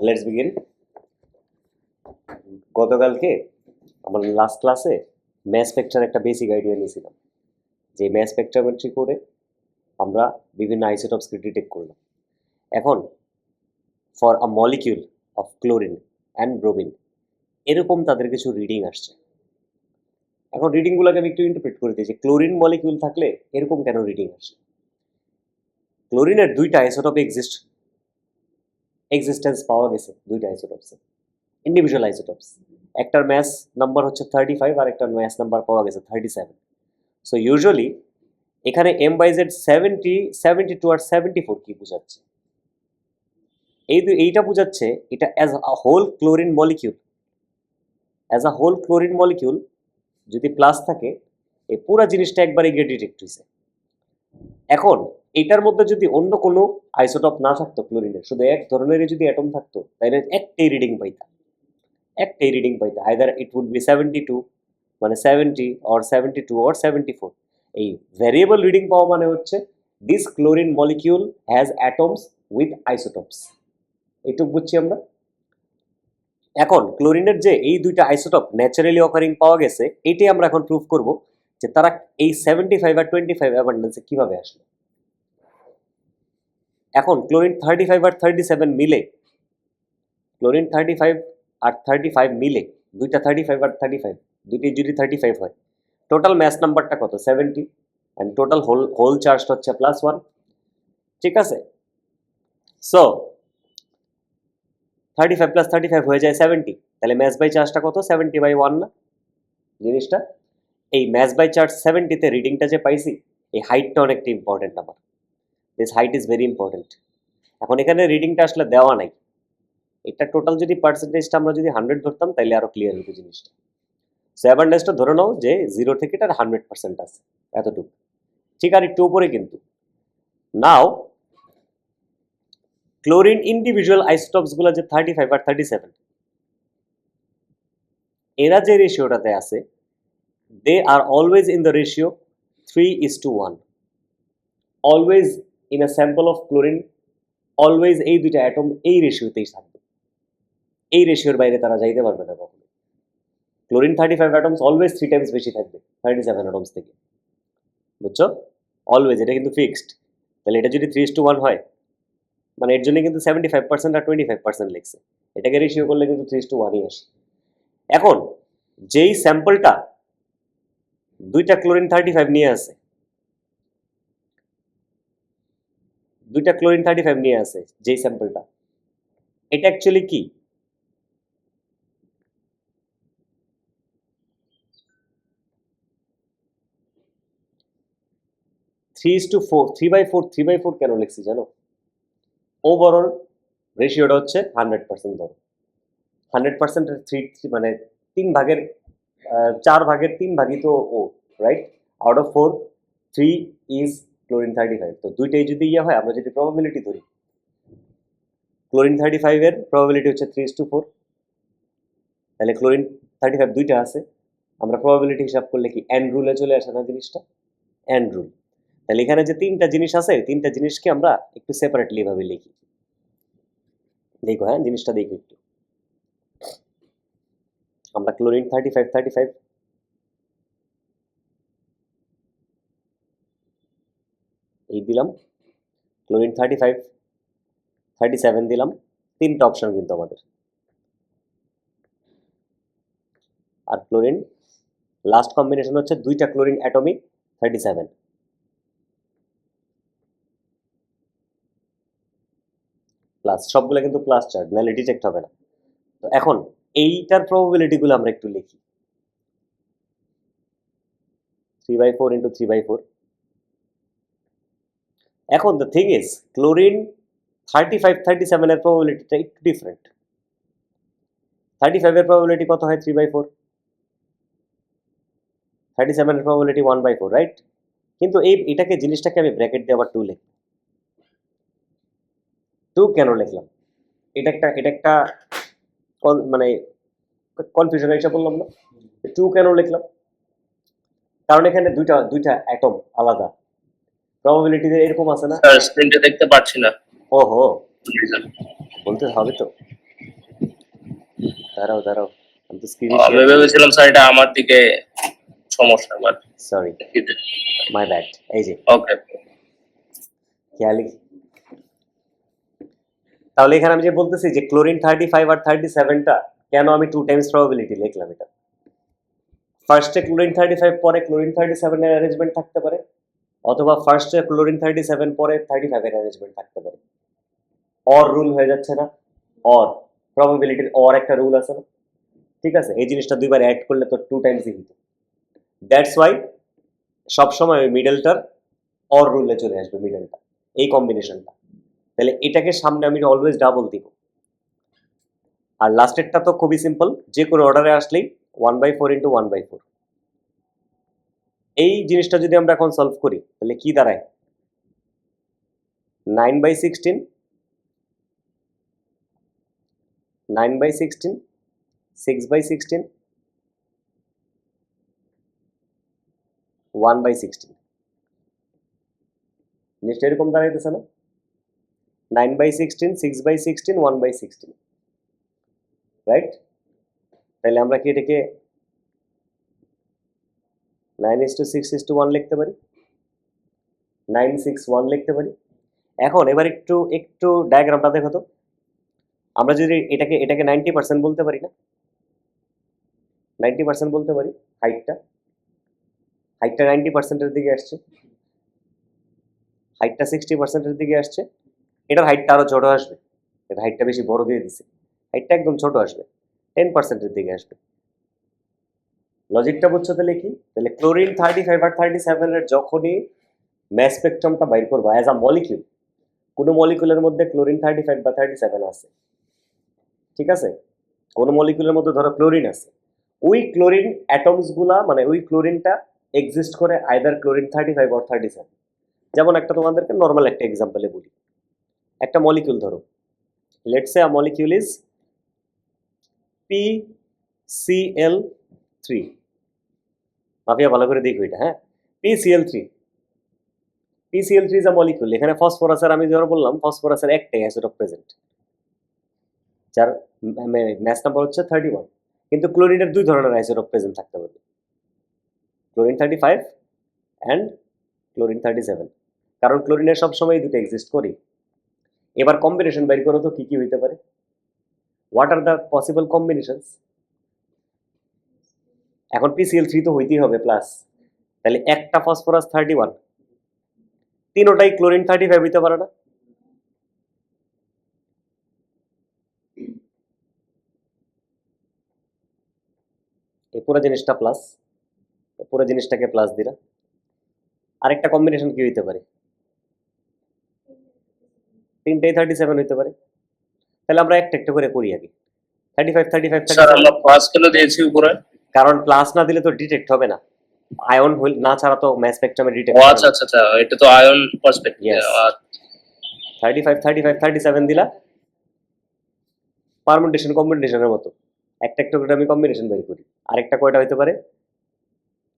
Let's begin. গতকালকে আমার last ক্লাসে ম্যাথ স্পেকট্রার একটা বেসিক আইডিয়া নিয়েছিলাম, যে ম্যাথ স্পেকট্রামেট্রি করে আমরা বিভিন্ন আইসোটপসকে ডিটেক্ট করলাম। এখন for a molecule of chlorine and bromine এরকম তাদের কিছু রিডিং আসছে। এখন রিডিংগুলোকে আমি একটু ইন্টারপ্রেট করে দিই যে ক্লোরিন মলিকিউল থাকলে এরকম কেন রিডিং আসে। ক্লোরিনের দুইটা আইসোটপ এক্সিস্টেন্স পাওয়া গেছে, দুইটা আইসোটপসে ইন্ডিভিজুয়াল আইসোটপস। একটার ম্যাস নাম্বার হচ্ছে 35 আর একটার ম্যাস নাম্বার পাওয়া গেছে 37। সো ইউজুয়ালি এখানে এম বাই জেড 70, 72 আর 74 কি বোঝাচ্ছে? এইটা বোঝাচ্ছে এটা as a whole chlorine molecule, যদি প্লাস থাকে এই পুরো জিনিসটা একবারে গিয়ে ডিটেক্ট হয়েছে। এখন এটার মধ্যে যদি অন্য কোনো আইসোটপ না থাকতো ক্লোরিনের, শুধু এক ধরনেরই যদি অ্যাটম থাকতো, তাহলে একটাই রিডিং পাইতা, আইদার ইট উড বি 72 মানে 70 অর 72 অর 74। এই ভ্যারিয়েবল রিডিং পাওয়া মানে হচ্ছে this chlorine molecule has atoms with isotopes. এইটুকু বুঝছি আমরা। এখন ক্লোরিনের যে এই দুইটা আইসোটপ ন্যাচারালি অকারিং পাওয়া গেছে, এটাই আমরা এখন প্রুভ করব যে তারা এই 75 আর 25 অ্যাবান্ডেন্সে কিভাবে আসলো। এখন ক্লোরিন 35 আর 37 মিলে, ক্লোরিন 35 আর 35 মিলে, দুইটা 35 আর 35 দুইটি যদি 35 হয়, টোটাল ম্যাস নাম্বারটা কত? 70, অ্যান্ড টোটাল হোল চার্জটা হচ্ছে +1। ঠিক আছে, সো 35 + 35 হয়ে যায় 70, তাহলে ম্যাস বাই চার্জটা কত? 70/1 না জিনিসটা? এই ম্যাস বাই চার্জ 70-তে রিডিংটা যে পাইছি, এই হাইটটা অনেকটা ইম্পর্টেন্ট আমার। This height is very important. এখন এখানে রিডিংটা আসলে দেওয়া নাই, এটা টোটাল যদি পার্সেন্টেজটা আমরা যদি 100 ধরতাম তাহলে আরো ক্লিয়ার হতো জিনিসটা। সো অ্যাবান্ডেন্সটা ধরে নাও যে 0 থেকে এটা 100% আছে, এতটুকু। ঠিক আর একটু উপরে কিন্তু। নাও ক্লোরিন ইন্ডিভিজুয়াল আইসোটপস গুলো যে 35 আর 37, এরা যে রেশিওটাতে আছে, they are always in the ratio 3:1। Always in a sample of chlorine, always এই দুইটা অ্যাটম এই রেশিওতেই থাকবে, এই রেশিওর বাইরে তারা যাইতে পারবে না কখনো। ক্লোরিন 35 অ্যাটমস অলওয়েজ 3 টাইমস বেশি থাকবে 37 অ্যাটমস থেকে, বুঝছো? অলওয়েজ, এটা কিন্তু ফিক্সড। তাহলে এটা যদি 3:1 হয়, মানে এর জন্য কিন্তু 75% আর 25% লিখছে, এটাকে রেশিও করলে কিন্তু 3:1ই আসে। এখন যেই স্যাম্পলটা দুইটা ক্লোরিন 35 নিয়ে আসে, যেই স্যাম্পলটা, এটা অ্যাকচুয়ালি কি? থ্রি বাই ফোর কেন লিখছি জানো? ওভারঅল রেশিওটা হচ্ছে 100% ধরো। 100%-এর মানে 4 ভাগের 3 ভাগই তো ও, right? Out of 4, 3 is chlorine 35। তো দুইটাই যদি হয়, আমরা যদি প্রবাবিলিটি ধরি, ক্লোরিন 35 এর প্রবাবিলিটি হচ্ছে 3:4, তাহলে ক্লোরিন 35 দুইটা আছে, আমরা প্রবাবিলিটি হিসাব করলে কি এন্ড রুলে চলে আসে না জিনিসটা? And rule. তাহলে এখানে যে 3টা জিনিস আছে, 3টা জিনিসকে আমরা একটু সেপারেটলি ভাবে লিখি। দেখো, হ্যাঁ, জিনিসটা দেখো একটু। আমরা ক্লোরিন 35 এই দিলাম, ক্লোরিন 37 দিলাম, 3টা অপশন কিন্তু আমাদের। আর ক্লোরিন লাস্ট কম্বিনেশন হচ্ছে দুইটা ক্লোরিন অ্যাটমিক 37 প্লাস, সবগুলো কিন্তু প্লাস চার্জ, নাহলে ডিটেক্ট হবে না। তো এখন এইটার প্রবাবিলিটিগুলো আমরা একটু লিখি। 3/4 ইন্টু 3/4। এখন দ্য থিং ইজ, ক্লোরিন 37 এর প্রবাবিলিটিটা একটু ডিফারেন্ট। 35 এর প্রবাবিলিটি কত হয়? 3/4। 37 এর প্রবাবিলিটি 1/4, রাইট? কিন্তু এটাকে জিনিসটাকে আমি ব্র্যাকেট দিয়ে আবার 2 লিখব। 2 কেন লিখলাম? এটা একটা মানে কনফিউশন এসে বললাম না? 2 কেন লিখলাম? কারণ এখানে দুইটা অ্যাটম আলাদা, প্রবাবিলিটি এরকম আছে না? স্যার স্ক্রিনটা দেখতে পাচ্ছি না। ওহো, বলতে হবে তো। দাঁড়াও দাঁড়াও, আমি তো স্ক্রিনে আমি ভেবেছিলাম স্যার এটা আমার দিকে সমস্যা, বাট সরি, মাই ব্যাড। এই যে ওকে। খেয়ালি, তাহলে এখানে আমি যে বলতেছি যে ক্লোরিন 35 আর 37টা কেন আমি 2 টাইমস প্রবাবিলিটি লিখলাম এটা। ফার্স্টে ক্লোরিন 35 পরে ক্লোরিন 37 এর অ্যারেঞ্জমেন্ট থাকতে পারে, অথবা ফার্স্টে ক্লোরিন 37 পরে 35 এর অ্যারেঞ্জমেন্ট থাকতে পারে। অর রুল হয়ে যাচ্ছে না? অর প্রবাবিলিটির অর একটা রুল আছে না? ঠিক আছে, এই জিনিসটা দুইবার অ্যাড করলে তো 2 টাইমসই হতো। দ্যাটস ওয়াই সবসময় ওই মিডলটার অর রুলে চলে আসবে, মিডলটা এই কম্বিনেশনটা। তাহলে এটাকে সামনে আমি অলওয়েজ ডাবল দিব। আর লাস্টেরটা তো খুবই সিম্পল, যে কোনো অর্ডারে আসলেই 1/4 ইন্টু 1/4। এই জিনিসটা যদি আমরা এখন সলভ করি তাহলে কি দাঁড়ায়? 9/16, 9/16, 6/16, 1/16। জিনিসটা এরকম দাঁড়াইতেছে না? 9/16, 6/16, 1/16, রাইট? তাহলে আমরা কি এটাকে 9:6:1 লিখতে পারি, 961 লিখতে পারি। এখন এবার একটু একটু ডায়াগ্রামটা দেখো তো, আমরা যদি এটাকে 90% বলতে পারি না? 90% বলতে পারি। হাইটটা 90%-এর দিকে আসছে, হাইটটা 60%-এর দিকে আসছে। এটার হাইটটা আরো ছোট আসবে, এর হাইটটা বেশি বড় দিয়ে দিছে, হাইটটা একদম ছোট আসবে, 10%-এর দিকে আসবে। লজিকটা বুঝছো তাহলে কি? তাহলে ক্লোরিন 35 আর 37 এর যখনই ম্যাস স্পেকট্রামটা বাইর করবো অ্যাজ আ মলিকিউল, কোনো মলিকুলের মধ্যে ক্লোরিন 35 বা 37 আছে, ঠিক আছে? কোনো মলিকুলের মধ্যে ধরো ক্লোরিন আছে, ওই ক্লোরিন অ্যাটমস গুলা, মানে ওই ক্লোরিনটা এক্সিস্ট করে আইদার ক্লোরিন 35 অর 37। যেমন একটা তোমাদেরকে নর্মাল একটা এক্সাম্পলে বলি, একটা মলিকিউল ধরো, let's say a molecule is PCl3। Mafia ভালো করে দেখো এটা, হ্যাঁ, PCl3। PCl3 is a molecule. এখানে ফসফরাসের, আমি ধরো বললাম ফসফরাসের একটাই আইসোটোপ প্রেজেন্ট, যার ম্যাস নাম্বার হচ্ছে 31, কিন্তু ক্লোরিনের দুই ধরনের আইসোটোপ প্রেজেন্ট থাকতে পারবে, ক্লোরিন 35 অ্যান্ড ক্লোরিন 37, কারণ ক্লোরিনের সবসময় দুটো এক্সিস্ট করি। এবার কম্বিনেশন বের করো তো কি কি হইতে পারে, what are the possible combinations. এখন PCl3 তো হইতেই হবে প্লাস, তাহলে একটা ফসফরাস 31, তিনোটাই ক্লোরিন 35 হইতে পারে না? এই পুরো জিনিসটা প্লাস, পুরো জিনিসটাকে প্লাস দিলা। আরেকটা কম্বিনেশন কি হইতে পারে? তিনটাই 37 হইতে পারে। তাহলে আমরা একটা একটা করে করি আগে। 35 35 স্যার 37, আমরা প্লাস কেন দিয়েছি উপরে? কারণ প্লাস না দিলে তো ডিটেক্ট হবে না, আয়ন না ছাড়া তো ম্যাস স্পেকট্রামে ডিটেক্ট ও হবে আচ্ছা না। আচ্ছা আচ্ছা, এটা তো আয়ন পার্সপেক্টিভ। ইয়েস, 35 35 37 দিলা, পারমুটেশন কম্বিনেশনের মতো একটা একটা করে আমি কম্বিনেশন বের করি। আরেকটা কয়টা হইতে পারে?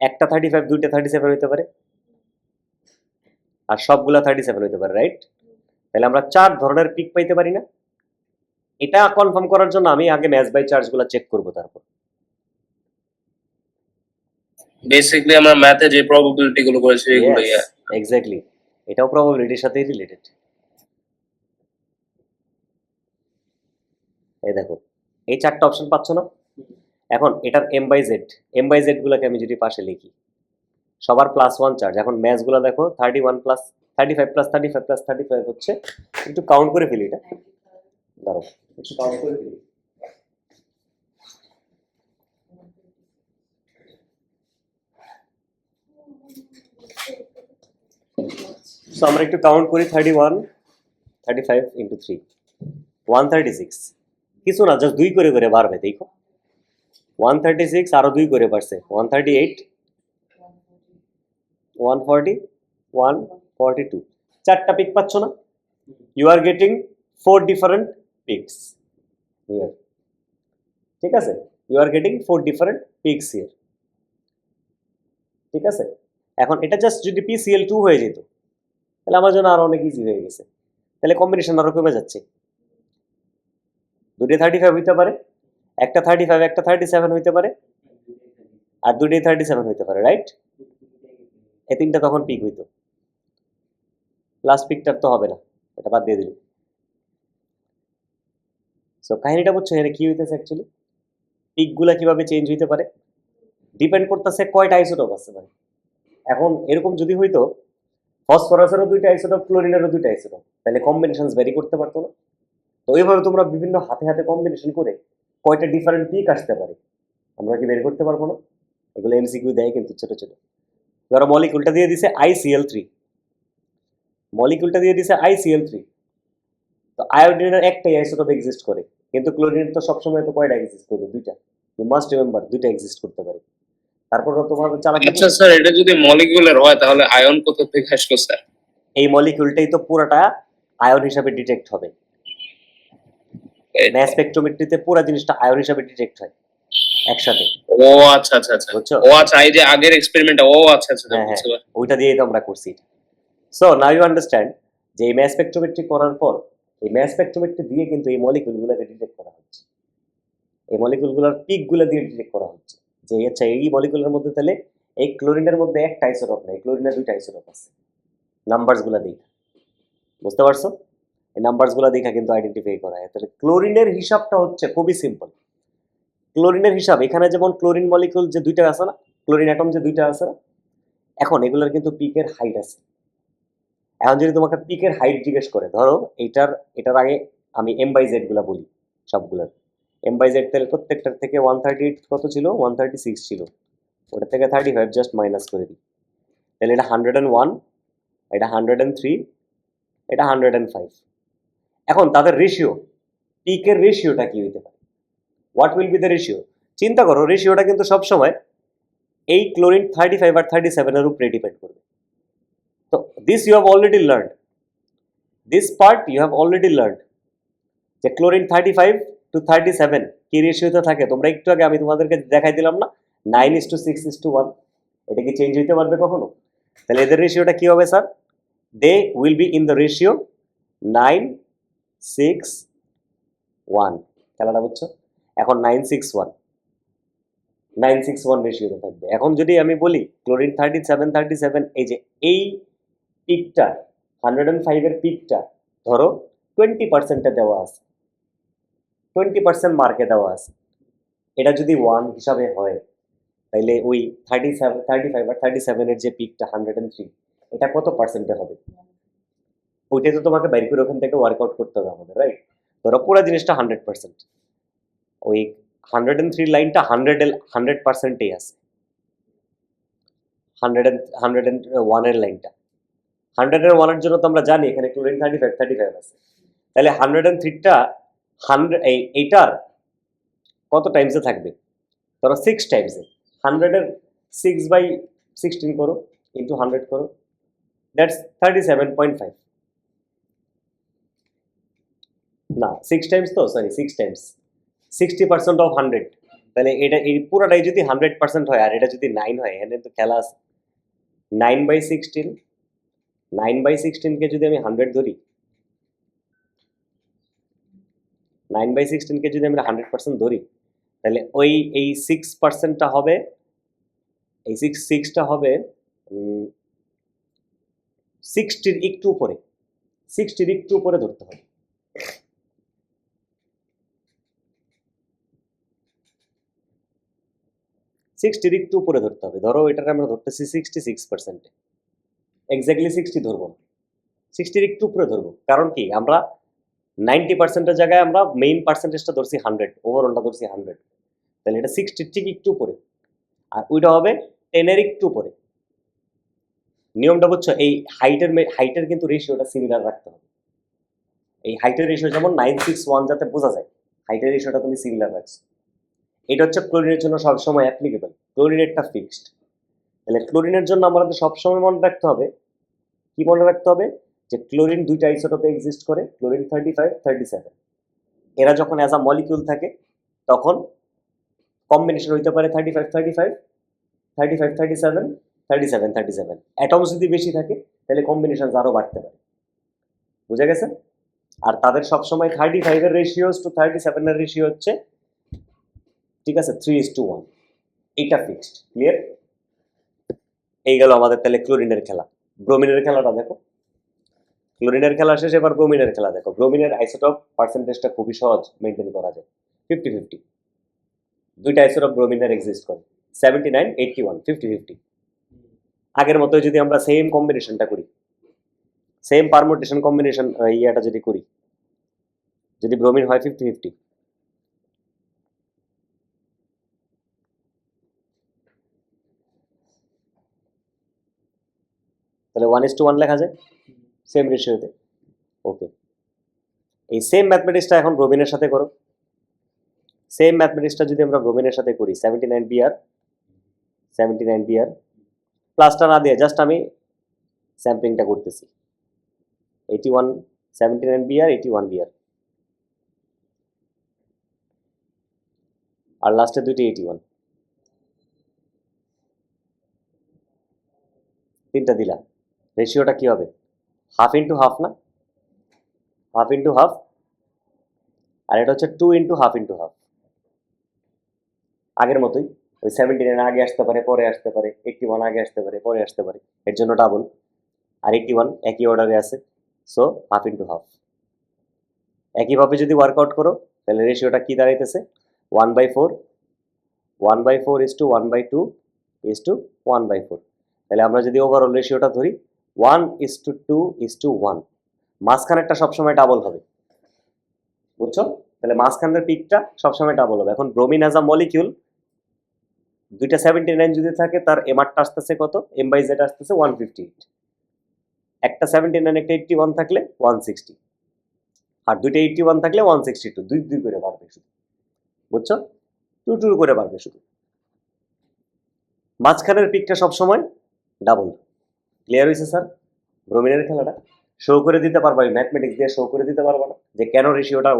একটা 35, দুইটা 37 হইতে পারে, আর সবগুলা 37 হইতে পারে, রাইট? তাহলে আমরা 4 ধরনের পিক পাইতে পারি না? এটা কনফার্ম করার জন্য আমি আগে ম্যাচ বাই চার্জ গুলা চেক করবো, তারপর বেসিক্যালি আমরা ম্যাথে যে প্রবাবিলিটি গুলো করেছি এগুলোই। এক্স্যাক্টলি, এটাও প্রবাবিলিটির সাথেই রিলেটেড। এই দেখো, এই 4টা অপশন পাচ্ছ না? এখন এটার এম বাই জেড গুলাকে আমি যদি পাশে লিখি, সবার +1 চার্জ। এখন ম্যাচ গুলা দেখো, 31 প্লাস 35 প্লাস 35 প্লাস 35 হচ্ছে, একটু কাউন্ট করে ফেলি এটা, দাঁড়াও একটু কাউন্ট করে ফেলি। সো আমরা একটু কাউন্ট করি, 31 35 ইন্টু 3, 136। কিছু না, জাস্ট 2 করে করে বাড়বে, দেখো 136 আরো 2 করে বাড়ছে, 138, 140, 142। 4টা পিক পাচ্ছ না? You are getting 4 different peaks here, ঠিক আছে? You are getting 4 different peaks here, ঠিক আছে? এখন এটা জাস্ট যদি PCl2 হয়ে যেত তাহলে আমার জন্য আরো অনেক ইজি হয়ে গেছে, তাহলে কম্বিনেশন আরো কমে যাচ্ছে। দুটো 35 হইতে পারে, একটা 35 একটা 37 হইতে পারে, আর দুইটাই 37 হইতে পারে, রাইট? এই তিনটা তখন পিক হইতো। লাস্ট পিকটার তো হবে না, এটা বাদ দিয়ে দিল। সো কাহিনীটা বুঝছো এখানে কি হইতেছে অ্যাকচুয়ালি? পিকগুলা কিভাবে চেঞ্জ হইতে পারে ডিপেন্ড করতেছে কয়টা আইসোটোপ আছে ভাই। এখন এরকম যদি হইতো ফসফরাসেরও দুইটা আইসোটোপ, ক্লোরিনেরও দুইটা আইসোটোপ, তাহলে কম্বিনেশনস ভ্যারি করতে পারতো না? তো এইভাবে তোমরা বিভিন্ন হাতে হাতে কম্বিনেশন করে কয়টা ডিফারেন্ট পিক আসতে পারে আমরা কি বের করতে পারবো না? এগুলো এমসিকিউ দেয় কিন্তু ছোট ছোট। ধরো মলিকুলটা দিয়ে দিছে ICl3, মলিকুলটা দিয়ে দিছে ICl3, তো আয়োডিনের একটাই আইসোটোপ এক্সিস্ট করে, কিন্তু ক্লোরিনের তো সবসময় তো কয়টা এক্সিস্ট করবে? দুইটা। ইউ মাস্ট রিমেম্বার দুইটা এক্সিস্ট করতে পারে। তারপর তোমার চালাকি, আচ্ছা স্যার, এটা যদি মলিকিউলের হয় তাহলে আয়ন কোথা থেকে আসলো স্যার? এই মলিকিউলটাই তো পুরোটা আয়ন হিসাবে ডিটেক্ট হবে। ম্যাস স্পেকট্রোমেট্রিতে পুরো জিনিসটা আয়ন হিসাবে ডিটেক্ট হয় একসাথে, ও আচ্ছা আচ্ছা আচ্ছা, বুঝছো? ও আচ্ছা, এই যে আগের এক্সপেরিমেন্ট, ও আচ্ছা আচ্ছা হ্যাঁ হ্যাঁ, বুঝতে পারছি। ওইটা দিয়েই তো আমরা করছি। সো নাও ইউ আন্ডারস্ট্যান্ড যে এই ম্যাস স্পেকট্রোমেট্রি করার পর এই ম্যাস স্পেকট্রোমেট্রি দিয়ে কিন্তু এই মলিকুলগুলোকে ডিটেক্ট করা হচ্ছে, এই মলিকুলগুলোর পিকগুলো দিয়ে ডিটেক্ট করা হচ্ছে যে আচ্ছা এই মলিকুলের মধ্যে তাহলে এই ক্লোরিনের মধ্যে একটা আইসোটোপ নেই, ক্লোরিনের দুইটা আইসোটোপ আছে। নাম্বারসগুলো দেখা, বুঝতে পারছো? এই নাম্বারসগুলো দেখা কিন্তু আইডেন্টিফাই করা হয়। তাহলে ক্লোরিনের হিসাবটা হচ্ছে খুবই সিম্পল। ক্লোরিনের হিসাব এখানে যেমন ক্লোরিন মলিকুল যে দুইটা আছে না, ক্লোরিন অ্যাটম যে দুইটা আছে না, এখন এগুলোর কিন্তু পিকের হাইট আছে। এখন যদি তোমাকে পিকের হাইট জিজ্ঞেস করে, ধরো এটার আগে আমি M/Z গুলা বলি সবগুলোর। M/Z তাহলে প্রত্যেকটার থেকে 138 কত ছিল? 136 ছিল। ওটা থেকে 35 জাস্ট মাইনাস করে দিই, তাহলে এটা 101, এটা 103, এটা 105। এখন তাদের রেশিও, পিকের রেশিওটা কি হইতে পারে? What will be the ratio? চিন্তা করো, রেশিওটা কিন্তু সবসময় এই ক্লোরিন 35 আর 37 এর উপরে ডিপেন্ড করবে। তো this you have already learn, this part you have already learn যে ক্লোরিন 35 টু 37 কি রেশিওতে থাকে। তোমরা একটু আগে আমি তোমাদেরকে দেখাই দিলাম না, 9:6:1। এটা কি চেঞ্জ হইতে পারবে কখনো? তাহলে এদের রেশিওটা কি হবে sir? They will be in the ratio 9:6:1। খেলাটা বুঝছো? এখন 9:6:1 রেশিওতে থাকবে। এখন যদি আমি বলি ক্লোরিন 37 এই যে এই পিকটা 105 এর পিকটা ধরো 20% দেওয়া আছে, 20% মার্কে দেওয়া আছে, এটা যদি 1 হিসাবে হয় তাহলে ওই 35 আর 37 এর যে পিকটা 103 এটা কত পার্সেন্টে হবে? ওইটাই তো তোমাকে বাইর করে ওখান থেকে ওয়ার্কআউট করতে হবে আমাদের, রাইট? ধরো পুরো জিনিসটা 100%, ওই 103 লাইনটা 100% আছে, 101 এর লাইনটা 101 এর জন্য তো আমরা জানি এখানে ক্লোরিন 35 আছে, তাহলে 103টা 100 এইটার কত টাইমসে থাকবে? ধরো 6 টাইমসে। 100 এর 6/16 করো, ইন্টু 100 করো, দ্যাটস 37.5। না 6 টাইমস তো, সরি 6 টাইমস 60% অফ 100। তাহলে এটা এই পুরোটাই যদি 100% হয় আর এটা যদি 9 হয়, এখানে তো খেলা আছে। 9/16, 9/16 কে যদি আমি 100 ধরি, 9/16 কে যদি আমরা 100% ধরি, তাহলে ওই এই 6%টা হবে, এই 6টা হবে 60-র একটু উপরে, 60-র একটু উপরে ধরতে হবে। সিক্সটির একটু উপরে ধরতে হবে। ধরো এটাকে আমরা ধরতেছি 66%, এক্স্যাক্টলি 60 ধরবো না, 60-র একটু উপরে ধরবো। কারণ কি, আমরা 90%-এর জায়গায় আমরা মেইন পার্সেন্টেজটা ধরছি 100, ওভারঅলটা ধরছি 100, তাহলে এটা 60-র ঠিক একটু উপরে, আর ওইটা হবে 10-এর একটু উপরে। নিয়মটা বুঝছো? এই হাইটের কিন্তু রেশিওটা সিমিলার রাখতে হবে। এই হাইটের রেশিও যেমন 9:6:1 যাতে বোঝা যায়, হাইটের রেশিওটা তুমি সিমিলার রাখছো। এটা হচ্ছে ক্লোরিনের জন্য সবসময় অ্যাপ্লিকেবল, ক্লোরিনেরটা ফিক্সড। তাহলে ক্লোরিনের জন্য আমাদের সবসময় মনে রাখতে হবে, কি মনে রাখতে হবে? যে ক্লোরিন দুইটা আইসোটোপে এক্সিস্ট করে, ক্লোরিন 35, 37। এরা যখন অ্যাজ আ মলিকিউল থাকে তখন কম্বিনেশন হইতে পারে 35, 35, 35, 37, 37, 37। অ্যাটমস যদি বেশি থাকে তাহলে কম্বিনেশন আরও বাড়তে পারে, বুঝা গেছে? আর তাদের সবসময় 35 এর রেশিও টু 37 এর রেশিও হচ্ছে ঠিক আছে, 3:1, এইটা ফিক্সড। ক্লিয়ার? এই গেল আমাদের তাহলে ক্লোরিনের খেলা। ব্রোমিনের খেলাটা দেখো। ক্লোরিনের খেলা শেষ, এবার ব্রোমিনের খেলা দেখো। ব্রোমিনের আইসোটপ পার্সেন্টেজটা খুবই সহজ মেনটেন করা যায়, 50-50। দুইটা আইসোটপ ব্রোমিনের এক্সিস্ট করে, 79, 81, 50-50। আগের মতো যদি আমরা সেম কম্বিনেশনটা করি, সেম পারমুটেশন কম্বিনেশন ইয়াটা যদি করি, যদি ব্রোমিন হয় 50-50, তাহলে 1:1 লেখা যায় সেম রেশিওতে। ওকে, এই সেম ম্যাথমেটিক্সটা এখন ব্রোমিনের সাথে করো। সেম ম্যাথমেটিক্সটা যদি আমরা ব্রোমিনের সাথে করি, 79 বিআর, 79 বিআর, প্লাসটা না দিয়ে জাস্ট আমি স্যাম্পলিংটা করতেছি, 81, 79 বিআর, 81 বিআর, আর লাস্টে দুইটি 81, তিনটা দিলাম। রেশিওটা কি হবে? হাফ ইন্টু হাফ না? হাফ ইন্টু হাফ, আর এটা হচ্ছে 2 ইন্টু হাফ ইন্টু হাফ। আগের মতোই, ওই 79 আগে আসতে পারে, পরে আসতে পারে, 81 আগে আসতে পারে, পরে আসতে পারে, এর জন্য ডাবল। আর 81 একই অর্ডারে আছে, সো হাফ ইন্টু হাফ। একইভাবে যদি ওয়ার্কআউট করো তাহলে রেশিওটা কি দাঁড়াইতেছে? 1/4, 1/4 is to 1/2 is to 1/4। তাহলে আমরা যদি ওভারঅল রেশিওটা ধরি 1:2 is to 1, মাঝখানেরটা সবসময় ডাবল হবে, বুঝছো? তাহলে মাঝখানের পিকটা সবসময় ডাবল হবে। এখন ব্রোমিন অ্যাজ আ মলিকিউল, দুইটা 79 যদি থাকে, তার এমআরটা আসতেছে কত? এম বাই জেড আসতেছে 158। একটা 79 একটা 81 থাকলে 160, আর দুইটা 81 থাকলে 162, দুই দুই করে বাড়বে শুধু, বুঝছো? 2 করে বাড়বে শুধু। মাঝখানের পিকটা সবসময় ডাবল। ক্লিয়ার হয়েছে স্যার? ব্রোমিনের খেলাটা শো করে দিতে পারবো, ম্যাথমেটিক্স দিয়ে শো করে দিতে পারবো না যে কেন রেশিওটা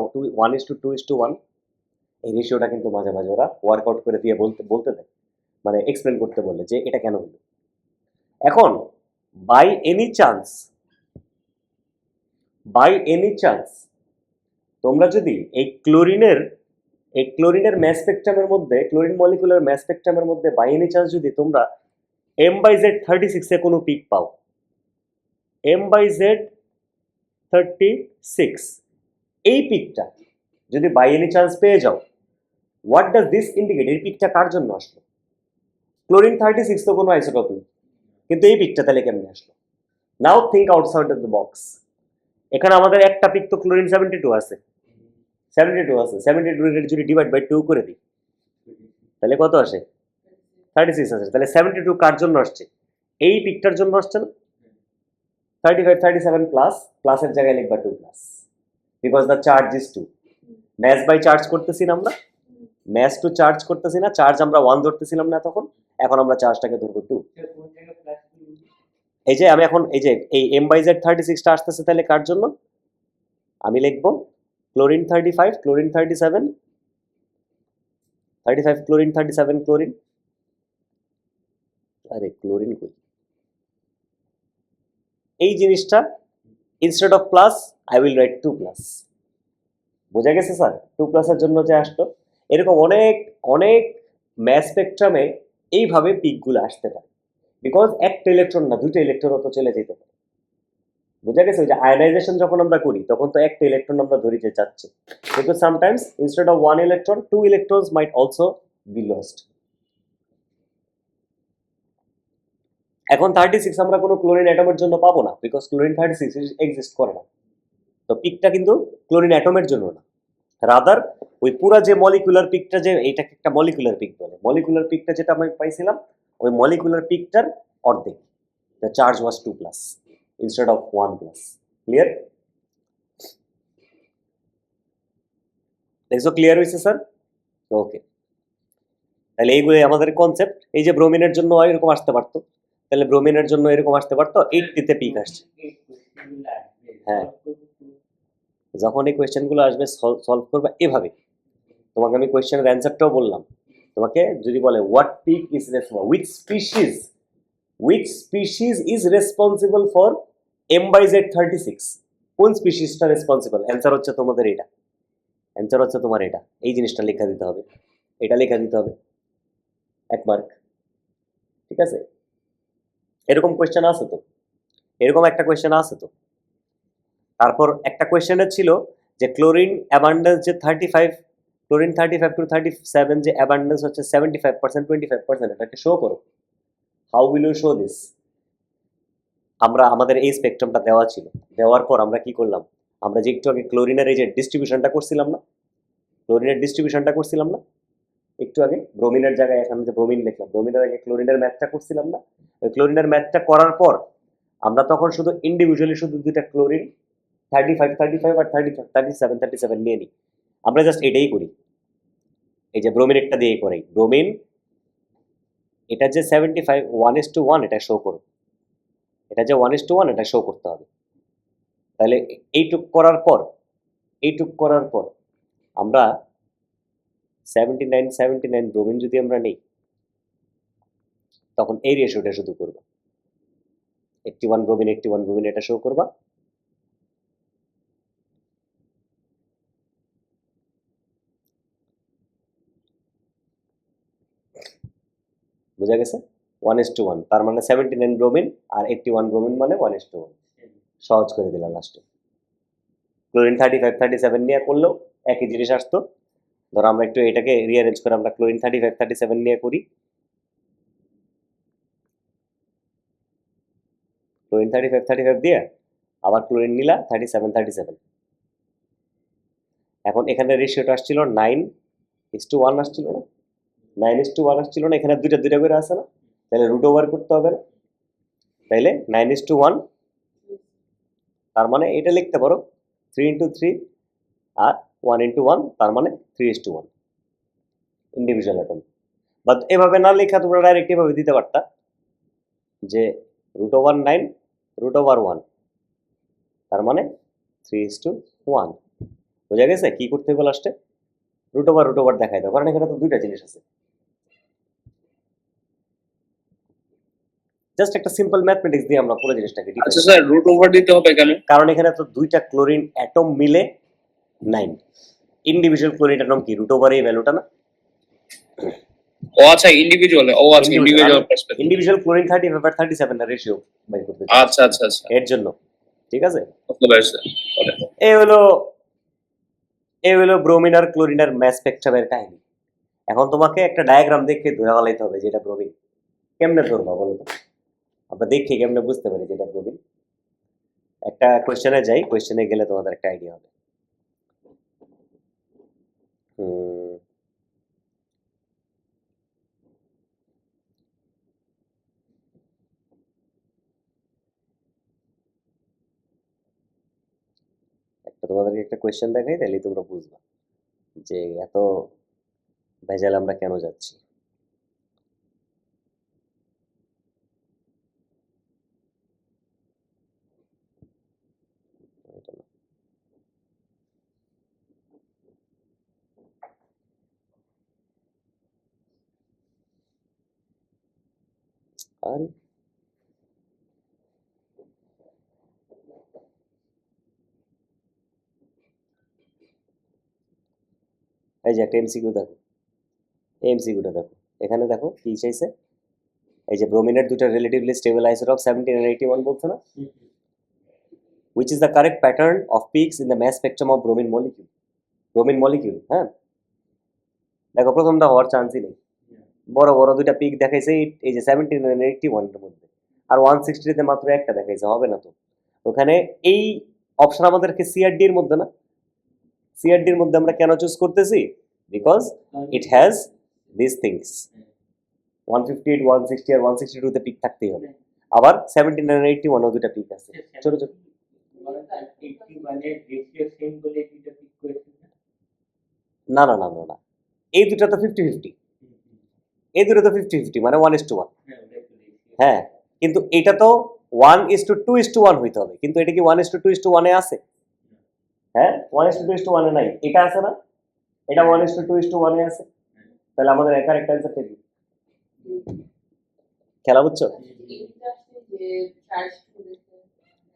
1:2:1। এই রেশিওটা কিন্তু মাঝে মাঝে ওরা ওয়ার্কআউট করে দিয়ে বলতে দেয়, মানে এক্সপ্লেন করতে বলে যে এটা কেন হলো। এখন বাই এনি চান্স তোমরা যদি এই ক্লোরিনের ম্যাস স্পেকট্রামের মধ্যে, ক্লোরিন মলিকুলার ম্যাস স্পেকট্রামের মধ্যে বাই এনি চান্স যদি তোমরা M/Z36 এ কোনো পিক পাও, M/Z36 এই পিকটা যদি বাই এনি চান্স পেয়ে যাও, হোয়াট ডাজ দিস ইন্ডিকেট? এই পিকটা কার জন্য আসলো? ক্লোরিন 36 তো কোনো আইসোটপ নেই, কিন্তু এই পিকটা তাহলে কেমনে আসলো? Now think outside of the box. এখানে আমাদের একটা পিক তো ক্লোরিন 72 আছে, 72 যদি ডিভাইড বাই 2 করে দিই তাহলে কত আসে? 36 আসে। তাহলে 72 কার জন্য আসছে? এই পিকটার জন্য আসছে না? 35, 37 প্লাস, প্লাসের জায়গায় লিখবা 2 plus, because the charge is 2। Mass by charge করতেছি না আমরা, ম্যাস টু চার্জ করতেছি না, চার্জ আমরা 1 ধরতেছিলাম না তখন, এখন আমরা চার্জটাকে ধরবো 2। এই যে আমি এখন এই যে এই M/Z36 টা আসতেছে, তাহলে কার জন্য? আমি লিখবো ক্লোরিন 35, ক্লোরিন 37, 35 ক্লোরিন, 37 ক্লোরিন। আরে ক্লোরিন কই? এই জিনিসটা instead of plus I will write 2 plus. বোঝা গেছে স্যার? 2 প্লাসের জন্য যে আসতো, এরকম অনেক অনেক ম্যাস স্পেকট্রামে এইভাবে পিকগুলো আসতে পারে, বিকজ একটা ইলেকট্রন না, দুইটা ইলেকট্রনও তো চলে যেতে পারে। বোঝা গেছে? ওই যে আয়নাইজেশন যখন আমরা করি তখন তো একটা ইলেকট্রন আমরা ধরি যে যাচ্ছে, কিন্তু sometimes instead of 1 electron 2 electrons mite also be lost. এখন 36 আমরা কোনো ক্লোরিন অ্যাটমের জন্য পাবো না, বিকজ ক্লোরিন 36 এক্সিস্ট করে না। তো পিকটা কিন্তু ক্লোরিন অ্যাটমের জন্য না, রাদার ওই পুরা যে মলিকুলার পিকটা, যে এইটাকে একটা মলিকুলার পিক বলে, মলিকুলার পিকটা যেটা আমি পাইছিলাম ওই মলিকুলার পিকটার অর্ধেক, the charge was 2 plus instead of 1 plus. Clear? দেখছো ক্লিয়ার হয়েছে স্যার? ওকে, তাহলে এইগুলোই আমাদের কনসেপ্ট। এই যে ব্রোমিনের জন্য এরকম আসতে পারতো, তাহলে ব্রোমিনের জন্য এরকম আসতে পারতো, 80-তে পিক আসছে। হ্যাঁ, যখন এই কোয়েশ্চেনগুলো আসবে সলভ করবে এভাবে। তোমাকে আমি কোয়েশ্চেনের অ্যান্সারটাও বললাম। তোমাকে যদি বলে what pick is responsible, which species is responsible for M/Z36, কোন স্পিসিসটা রেসপন্সিবল? অ্যান্সার হচ্ছে তোমাদের এটা, অ্যান্সার হচ্ছে তোমার এটা, এই জিনিসটা লেখা দিতে হবে। এটা লেখা দিতে হবে 1 মার্ক। ঠিক আছে, এরকম কোয়েশ্চেন আছে তো, এরকম একটা কোয়েশ্চেন আছে তো। তারপর একটা কোয়েশ্চেনে ছিল যে ক্লোরিন অ্যাবান্ডেন্স যে 35, ক্লোরিন 35 to 37 যে অ্যাবান্ডেন্স হচ্ছে 75%, 25%, এটাকে শো করো। How will you show this? আমরা আমাদের এই স্পেকট্রামটা দেওয়া ছিল, দেওয়ার পর আমরা কি করলাম, আমরা যে একটু আগে ক্লোরিনের এই যে ডিস্ট্রিবিউশনটা করছিলাম না, ক্লোরিনের ডিস্ট্রিবিউশনটা করছিলাম না একটু আগে, ব্রোমিনের জায়গায় এখানে যে ব্রোমিন লিখলাম, ব্রোমিনের আগে ক্লোরিনের ম্যাথটা করছিলাম না, ওই ক্লোরিনের ম্যাথটা করার পর আমরা তখন শুধু ইন্ডিভিজুয়ালি শুধু দুইটা ক্লোরিন 35 আর 37 নিয়ে নিই। আমরা জাস্ট এটাই করি, এই যে ব্রোমিন একটা দিয়েই করাই, ব্রোমিন এটা যে 75 1:1 এটা শো করো, এটা যে 1:1 এটা শো করতে হবে। তাহলে এইটুক করার পর আমরা 79 ব্রোমিন যদি আমরা নেই, তখন এই রেশিওটা শুধু করবা, 81 ব্রোমিন এটা শো করবা। বোঝা গেছে? 1:1, তার মানে 79 ব্রোমিন আর 81 ব্রোমিন মানে 1:1। সহজ করে দিলাম লাস্টে। ক্লোরিন 35 37 নিয়ে করলেও একই জিনিস আসতো। ধরো আমরা একটু এটাকে রিঅ্যারেঞ্জ করে আমরা ক্লোরিন 35 37 নিয়ে করি, ক্লোরিন 35 দিয়ে আবার ক্লোরিন নিলা 37। এখন এখানে রেশিওটা আসছিল 9:1 আসছিল না, 9:1 আসছিল না, এখানে দুইটা করে আছে না, তাহলে রুট ওভার করতে হবে না, তাইলে 9:1, তার মানে এটা লিখতে পারো 3:3 আর 1:1, তার মানে 3:1 ইন্ডিভিজুয়াল অ্যাটম। বাট এভাবে না লেখা তোমরা ডাইরেক্ট এভাবে দিতে পারতা যে √9 √1, তার মানে 3:1। বোঝা গেছে কি করতে হবে লাস্টে? রুট ওভার দেখাই দাও, কারণ এখানে তো দুইটা জিনিস আছে। জাস্ট একটা সিম্পল ম্যাথমেটিক্স দিয়ে আমরা পুরো জিনিসটাকে ডিফাইন আচ্ছা স্যার, রুট ওভার দিতে হবে কেন? কারণ এখানে তো দুইটা ক্লোরিন অ্যাটম মিলে 9, ইন্ডিভিজুয়াল ক্লোরিন অ্যাটম কি রুট ওভার এই ভ্যালুটা না? ও আচ্ছা, ইন্ডিভিজুয়াল, ও আচ্ছা, ইন্ডিভিজুয়াল পার্সপেক্টিভ। ইন্ডিভিজুয়াল ক্লোরিন 35 আর 37 এর রেশিও বের করতে চাই। আচ্ছা, এর জন্য ঠিক আছে, বুঝতে পারছি। এই হলো ব্রোমিন আর ক্লোরিনের ম্যাস স্পেকট্রামের কাহিনী। এখন তোমাকে একটা ডায়াগ্রাম দেখে ধরে ফেলাইতে হবে যেটা ব্রোমিন। কেমনে ধরবা বলো তো? আমরা দেখি কেমনে বুঝতে পারি যেটা ব্রোমিন। একটা কোয়েশ্চেনে যাই, কোয়েশ্চেনে গেলে তোমাদের একটা আইডিয়া হবে। তোমাদেরকে একটা কোয়েশ্চেন দেখাই, তাহলে তোমরা বুঝবা যে এত ভেজাল আমরা কেন যাচ্ছি। আরে এই যে একটা এমসিকিউ দেখো, এই এমসিকিউটা দেখো, এখানে দেখো কি চাইছে, এই যে ব্রোমিনের দুটো রিলেটিভলি স্টেবল আইসোটপ 17 and 81 বলছে না, which is the correct pattern of peaks in the mass spectrum of bromine molecule। হ্যাঁ, দেখো প্রথমটা হওয়ার চান্সই নেই, বড় বড় দুইটা পিক দেখাইছে এই যে 17 and 81 এর মধ্যে, আর 160 তে মাত্র একটা দেখাইছে, হবে না তো। ওখানে এই অপশন আমাদেরকে সিআরডি এর মধ্যে না, সিআরডি এর মধ্যে আমরা কেন চুজ করতেছি? Because it has this things, 158 160 আর 162 তে পিক থাকতেই হবে, আবার 17 and 81 ও দুইটা পিক আছে ছোট ছোট। না না না না না, এই দুটো তো 50-50, এই দুটো তো 50-50 মানে 1:1। হ্যাঁ, কিন্তু এটা তো 1:2:1 হইতে হবে, কিন্তু এটা কি 1:2:1 এ আছে? হ্যাঁ, 1:2:1 এ নাই, এটা আছে না, এটা 1:2:1 এ আছে, তাহলে আমাদের একার একটা অ্যান্সার কি? খেলা বুঝছো?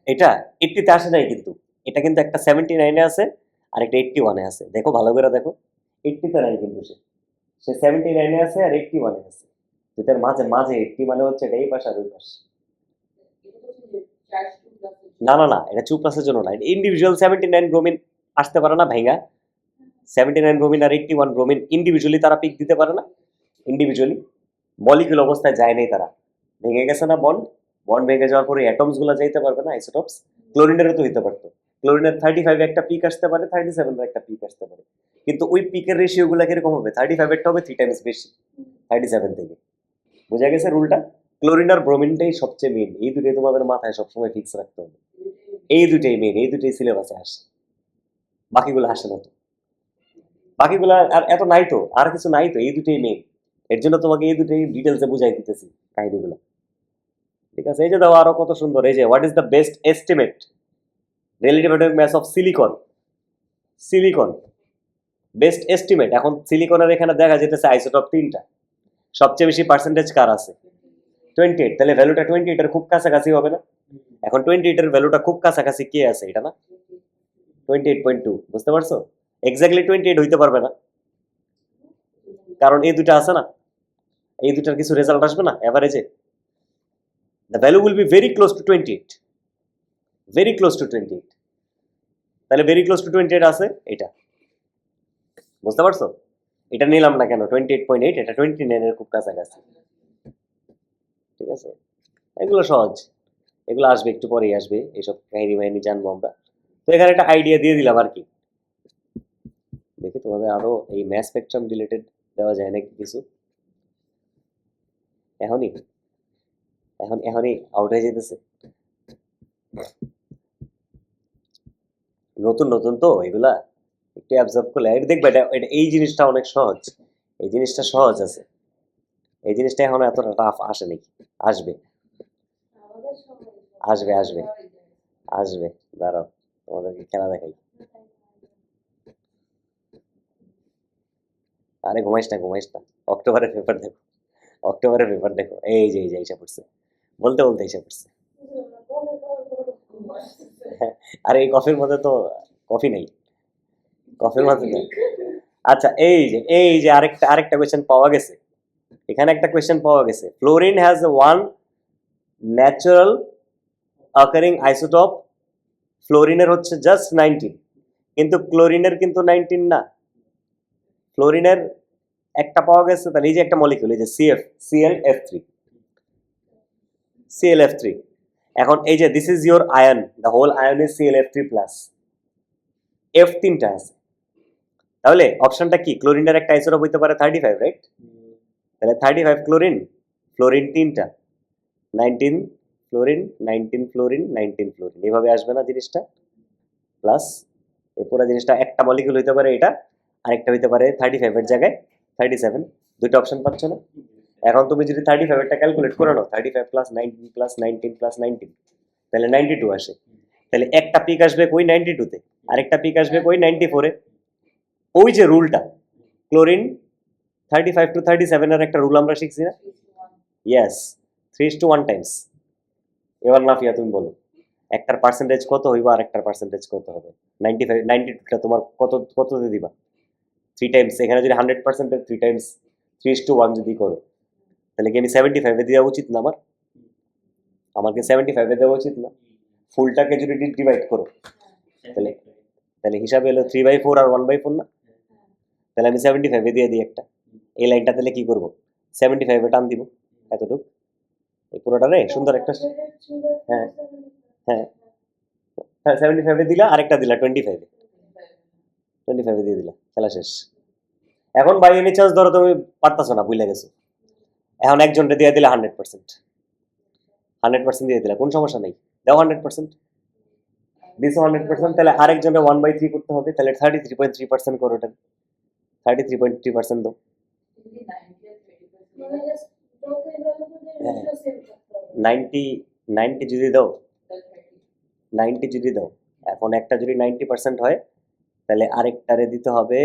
এটা 80 তে আসে নাই, কিন্তু এটা কিন্তু একটা 79 এ আছে আর একটা 81 এ আছে। দেখো ভালো করে দেখো, 80 তে নাই কিন্তু সে 79 এ আছে আর 81 এ আছে। দুটার মাঝে মাঝে 80 মানে হচ্ছে এটা এই পাশে আর ওই পাশে। না না না, এটা 2 প্লাসের জন্য না, ইন্ডিভিজুয়াল 79 ব্রোমিন আসতে পারে না ভাইঙ্গা। 79 ব্রোমিন আর 81 ব্রোমিন ইন্ডিভিজুয়ালি তারা পিক দিতে পারে না, ইন্ডিভিজুয়ালি মলিকিউল অবস্থায় যায় নাই, তারা ভেঙে গেছে না বন্ড, বন্ড ভেঙে যাওয়ার পরে অ্যাটমস গুলো যাইতে পারবে না, আইসোটপস। ক্লোরিনেরও তো হইতে পারতো, ক্লোরিনের 35 এ একটা পিক আসতে পারে, 37 এর একটা পিক আসতে পারে, কিন্তু ওই পিকের রেশিও গুলা কিরকম হবে, 35 এরটা হবে 3 টাইমস বেশি 37 থেকে। বোঝা গেছে রুলটা? ক্লোরিন আর ব্রোমিনটাই সবচেয়ে মেইন, এই দুটোই তোমাদের মাথায় সবসময় ফিক্স রাখতে হবে, এই দুটোই মেইন, এই দুটোই সিলেবাসে আসে, বাকিগুলো আসে না তো, বাকিগুলো আর এত নাই তো, আর কিছু নাই তো, এই দুটোই মেইন। এর জন্য তোমাকে এই দুটোই ডিটেলসে বুঝাই দিতেছি কাহিনীগুলো, ঠিক আছে? এই যে দাও আরো কত সুন্দর, এই যে what is the best estimate relative atomic mass of silicon, silicon best estimate. এখন সিলিকনের এখানে দেখা যেতেছে আইসোটপ 3টা, সবচেয়ে বেশি পার্সেন্টেজ কার আছে? 28, তাহলে ভ্যালুটা 28 এর খুব কাছাকাছি হবে না? এখন 28 এর ভ্যালুটা খুব কাছাকাছি কে আছে, এটা না 28.2, বুঝতে পারছো? এক্স্যাক্টলি 28 হইতে পারবে না, কারণ এই দুটো আছে না, এই দুটার কিছু রেজাল্ট আসবে না এভারেজে। The value will be very close to 28, very close to 28, তাহলে ভেরি ক্লোজ টু 28 আছে এটা, বুঝতে পারছো? এটা নিলাম না কেন 28.8, এটা 29 এর খুব কাছাকাছি, ঠিক আছে? এগুলো সহজ, এগুলো আসবে একটু পরেই আসবে, এইসব কাহিনী বাহিনী জানবো আমরা। তো এখানে একটা আইডিয়া দিয়ে দিলাম আর কি, দেখি তোমাদের আরো এই ম্যাস স্পেকট্রাম রিলেটেড দেওয়া যায় নাকি কিছু। এখনই এখনই আউট হয়ে যেতেছে, নতুন নতুন তো এগুলা, একটু অ্যাবজর্ব করলে এটা দেখবে, এটা এই জিনিসটা অনেক সহজ, এই জিনিসটা সহজ আছে, এই জিনিসটা এখন এতটা টাফ আসে নাকি, আসবে আসবে আসবে আসবে, দাঁড়াও তোমাদেরকে খেলা দেখাই। আরে ঘুমাইস না ঘুমাইস না, অক্টোবরের পেপার দেখো, অক্টোবরের পেপার দেখো, এই যে এসে পড়ছে, বলতে বলতে এসে পড়ছে। আরে এই কফির মধ্যে তো কফি নেই, কফির মধ্যে নেই। আচ্ছা এই যে আরেকটা আরেকটা কোয়েশ্চেন পাওয়া গেছে, এখানে একটা কোয়েশ্চেন পাওয়া গেছে, fluorine has one natural occurring isotope, ফ্লোরিনের হচ্ছে জাস্ট 19, কিন্তু ক্লোরিনের কিন্তু 19 না, ফ্লোরিনের একটা পাওয়া গেছে, তাহলে এই যে একটা মলিকিউল, এই যে ClF3, ClF3, এখন এই যে this is your ion, the whole ion is ClF3 plus, F 3টা আছে, তাহলে অপশনটা কি, ক্লোরিনের একটা আইসোটপ হইতে পারে 35, রাইট? তাহলে 35 ক্লোরিন, ফ্লোরিন 3টা, 19 ফ্লোরিন, 19 ফ্লোরিন, 19 ফ্লোরিন, এইভাবে আসবে না জিনিসটা, প্লাস এই পুরো জিনিসটা একটা মলিকিউল হইতে পারে এটা, আরেকটা হইতে পারে 35 এর জায়গায় 37, দুটো অপশন পাচ্ছ না? এখন তুমি যদি 35 এরটা ক্যালকুলেট করে নাও, 35 প্লাস 19 প্লাস 19 প্লাস 19, তাহলে 92 আসে, তাহলে একটা পিক আসবে কই 92 তে, আরেকটা পিক আসবে কই 94 এ। ওই যে রুলটা, ক্লোরিন 35 টু 37 এর একটা রুল আমরা শিখছি না, ইয়েস, 3:1 টাইমস। এবার নাফিয়া তুমি বলো, একটার পার্সেন্টেজ কত হইব আর একটার পার্সেন্টেজ কত হবে? 95 92টা তোমার কততে দিবা? 3 টাইমস, এখানে যদি 100% এর 3 টাইমস 3:1 যদি করো, তাহলে কি আমি 75 এ দেওয়া উচিত না আমার? আমাকে 75 এ দেওয়া উচিত না? ফুলটাকে যদি ডিভাইড করো, তাহলে তাহলে হিসাবে হলো 3/4 আর 1/4 না? তাহলে আমি 75 এ দিয়ে দিই একটা, এই লাইনটা তাহলে কি করব, 75 এ টান দিব এতটুক, এই পুরোটারে সুন্দর একটা, হ্যাঁ হ্যাঁ হ্যাঁ 75 এ দিলা, আরেকটা দিলা 25 এ, 25 এ দিয়ে দিলা, খেলা শেষ। এখন বাই এনি চান্স ধরো তুমি পারতাছো না, ভুলে গেছো, এখন একজনকে দিয়ে দিলে 100%, 100% দিয়ে দিলা, কোন সমস্যা নেই, দাও 100%, দিছো 100%, তাহলে আরেকজনে 1/3 করতে হবে, তাহলে 33.3% করো, ওটা 33.3% দাও। হ্যাঁ 90 যদি দাও, 90 যদি দাও, এখন একটা যদি 90% হয়, তাহলে আরেকটারে দিতে হবে